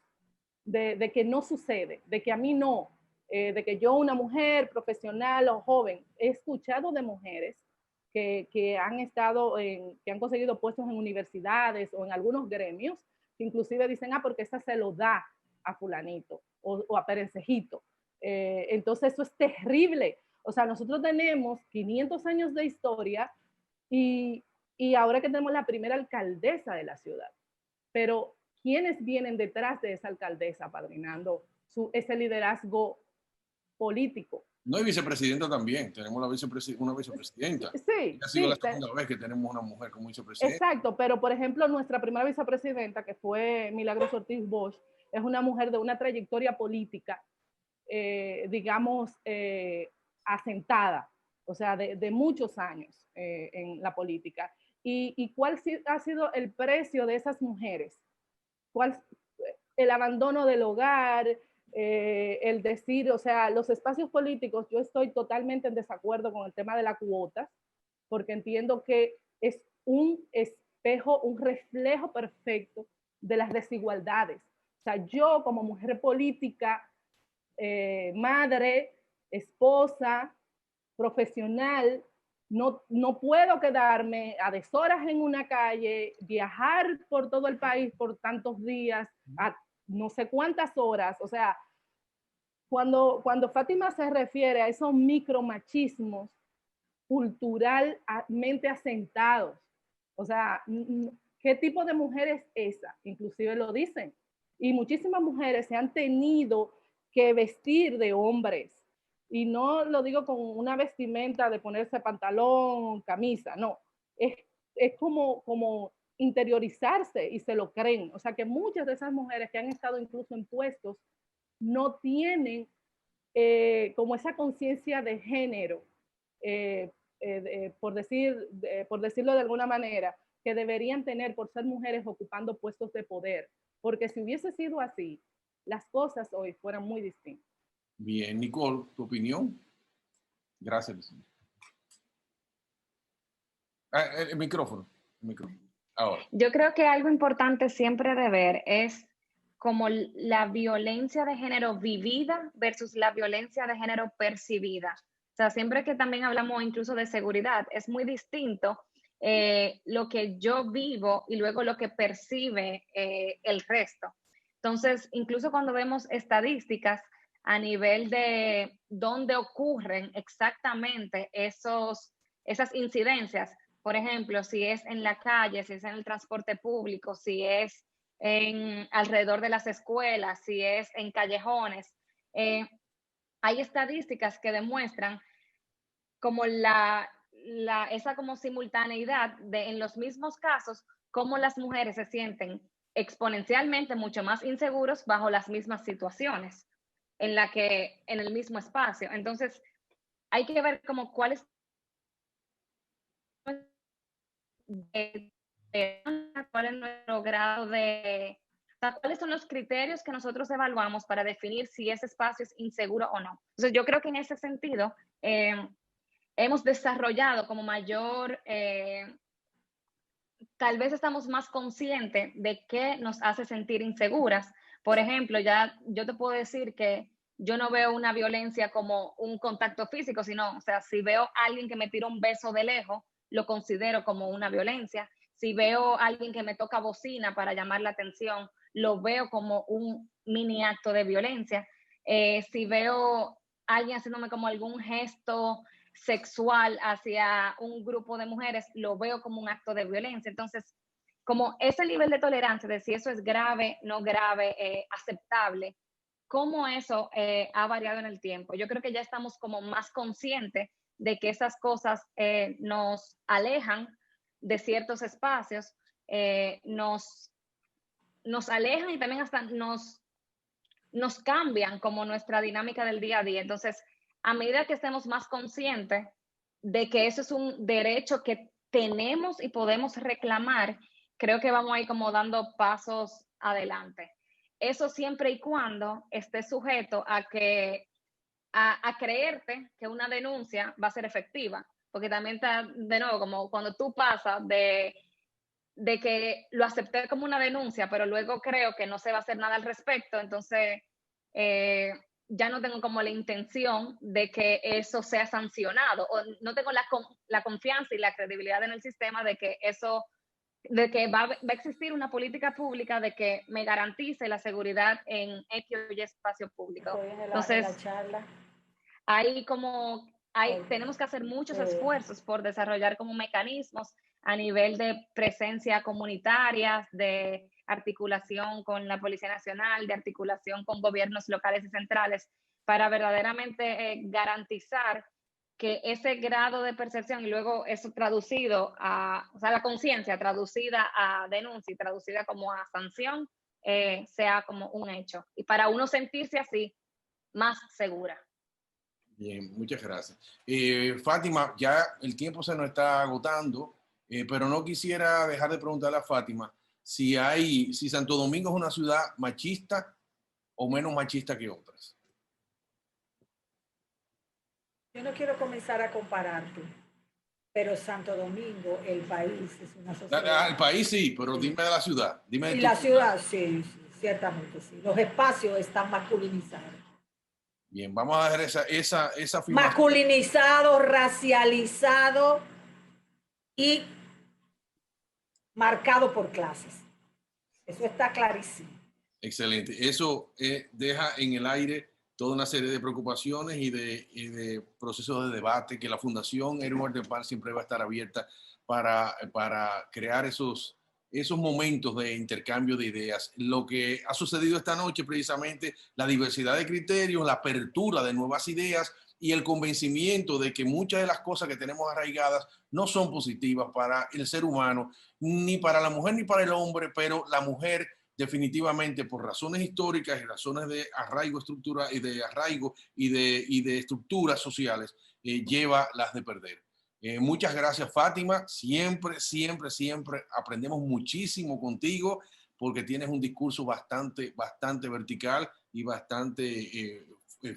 de que no sucede, de que a mí no, de que yo, una mujer profesional o joven, he escuchado de mujeres que han estado, que han conseguido puestos en universidades o en algunos gremios, que inclusive dicen, porque esa se lo da a fulanito o a perencejito. Entonces eso es terrible. O sea, nosotros tenemos 500 años de historia y ahora que tenemos la primera alcaldesa de la ciudad. Pero ¿quiénes vienen detrás de esa alcaldesa padrinando ese liderazgo político? No, y vicepresidenta también. Tenemos una vicepresidenta. Sí, Ha sido la segunda vez que tenemos una mujer como vicepresidenta. Exacto, pero por ejemplo, nuestra primera vicepresidenta, que fue Milagros Ortiz Bosch, es una mujer de una trayectoria política, digamos, asentada, o sea, de muchos años en la política. ¿Y cuál ha sido el precio de esas mujeres? ¿Cuál? El abandono del hogar, el decir, o sea, los espacios políticos, yo estoy totalmente en desacuerdo con el tema de las cuotas, porque entiendo que es un espejo, un reflejo perfecto de las desigualdades. O sea, yo como mujer política, madre, esposa, profesional, no puedo quedarme a deshoras en una calle, viajar por todo el país por tantos días, a no sé cuántas horas. O sea, cuando Fátima se refiere a esos micromachismos culturalmente asentados, o sea, ¿qué tipo de mujer es esa? Inclusive lo dicen. Y muchísimas mujeres se han tenido que vestir de hombres. Y no lo digo con una vestimenta de ponerse pantalón, camisa, no. Es como interiorizarse y se lo creen. O sea que muchas de esas mujeres que han estado incluso en puestos no tienen como esa conciencia de género, por decirlo de alguna manera, que deberían tener por ser mujeres ocupando puestos de poder. Porque si hubiese sido así, las cosas hoy fueran muy distintas. Bien, Nicole, ¿tu opinión? Gracias. El micrófono. Ahora. Yo creo que algo importante siempre de ver es como la violencia de género vivida versus la violencia de género percibida. O sea, siempre que también hablamos incluso de seguridad, es muy distinto lo que yo vivo y luego lo que percibe el resto. Entonces, incluso cuando vemos estadísticas a nivel de dónde ocurren exactamente esas incidencias, por ejemplo, si es en la calle, si es en el transporte público, si es alrededor de las escuelas, si es en callejones, hay estadísticas que demuestran como esa como simultaneidad de en los mismos casos, cómo las mujeres se sienten exponencialmente mucho más inseguros bajo las mismas situaciones en el mismo espacio. Entonces, hay que ver como cuál es cuál es nuestro grado de, cuáles son los criterios que nosotros evaluamos para definir si ese espacio es inseguro o no. Entonces, yo creo que en ese sentido hemos desarrollado como mayor, tal vez estamos más conscientes de qué nos hace sentir inseguras. Por ejemplo, ya yo te puedo decir que yo no veo una violencia como un contacto físico, sino, o sea, si veo a alguien que me tira un beso de lejos, lo considero como una violencia. Si veo a alguien que me toca bocina para llamar la atención, lo veo como un mini acto de violencia. Si veo a alguien haciéndome como algún gesto sexual hacia un grupo de mujeres, lo veo como un acto de violencia. Entonces, como ese nivel de tolerancia de si eso es grave, no grave, aceptable, cómo eso ha variado en el tiempo. Yo creo que ya estamos como más conscientes de que esas cosas nos alejan de ciertos espacios, nos alejan y también hasta nos cambian como nuestra dinámica del día a día. Entonces, a medida que estemos más conscientes de que eso es un derecho que tenemos y podemos reclamar, creo que vamos a ir como dando pasos adelante. Eso siempre y cuando esté sujeto a creerte que una denuncia va a ser efectiva, porque también está, de nuevo, como cuando tú pasas de que lo acepté como una denuncia, pero luego creo que no se va a hacer nada al respecto, entonces ya no tengo como la intención de que eso sea sancionado, o no tengo la confianza y la credibilidad en el sistema de que eso de que va a existir una política pública de que me garantice la seguridad en X o Y espacio público. Entonces, tenemos que hacer muchos esfuerzos por desarrollar como mecanismos a nivel de presencia comunitaria, de articulación con la Policía Nacional, de articulación con gobiernos locales y centrales, para verdaderamente garantizar que ese grado de percepción y luego eso traducido a, o sea, la conciencia traducida a denuncia y traducida como a sanción, sea como un hecho. Y para uno sentirse así, más segura. Bien, muchas gracias. Fátima, ya el tiempo se nos está agotando, pero no quisiera dejar de preguntarle a Fátima si Santo Domingo es una ciudad machista o menos machista que otras. Yo no quiero comenzar a compararte, pero Santo Domingo, el país, es una sociedad. El país sí, pero dime de la ciudad. Dime de y la ciudad, sí, ciertamente sí. Los espacios están masculinizados. Bien, vamos a dejar esa afirmación. Masculinizado, racializado y marcado por clases. Eso está clarísimo. Excelente. Eso deja en el aire toda una serie de preocupaciones y de procesos de debate que la Fundación Erin Walter Palm siempre va a estar abierta para crear esos momentos de intercambio de ideas. Lo que ha sucedido esta noche, precisamente, la diversidad de criterios, la apertura de nuevas ideas y el convencimiento de que muchas de las cosas que tenemos arraigadas no son positivas para el ser humano, ni para la mujer ni para el hombre, pero la mujer definitivamente por razones históricas y razones de arraigo y de estructuras sociales, lleva las de perder. Muchas gracias, Fátima. Siempre aprendemos muchísimo contigo porque tienes un discurso bastante vertical y bastante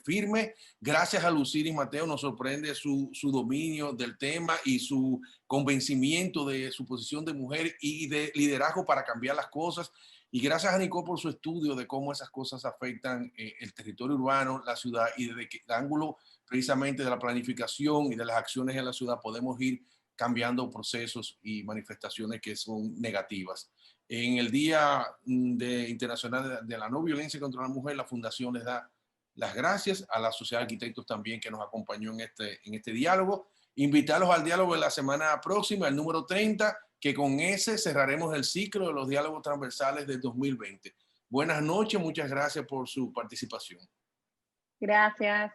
firme. Gracias a Luciris Mateo, nos sorprende su dominio del tema y su convencimiento de su posición de mujer y de liderazgo para cambiar las cosas. Y gracias a Nicole por su estudio de cómo esas cosas afectan el territorio urbano, la ciudad, y desde el ángulo precisamente de la planificación y de las acciones en la ciudad podemos ir cambiando procesos y manifestaciones que son negativas. En el Día Internacional de la No Violencia contra la Mujer, la Fundación les da las gracias a la Sociedad de Arquitectos también que nos acompañó en este diálogo. Invitarlos al diálogo de la semana próxima, el número 30, que con ese cerraremos el ciclo de los diálogos transversales del 2020. Buenas noches, muchas gracias por su participación. Gracias.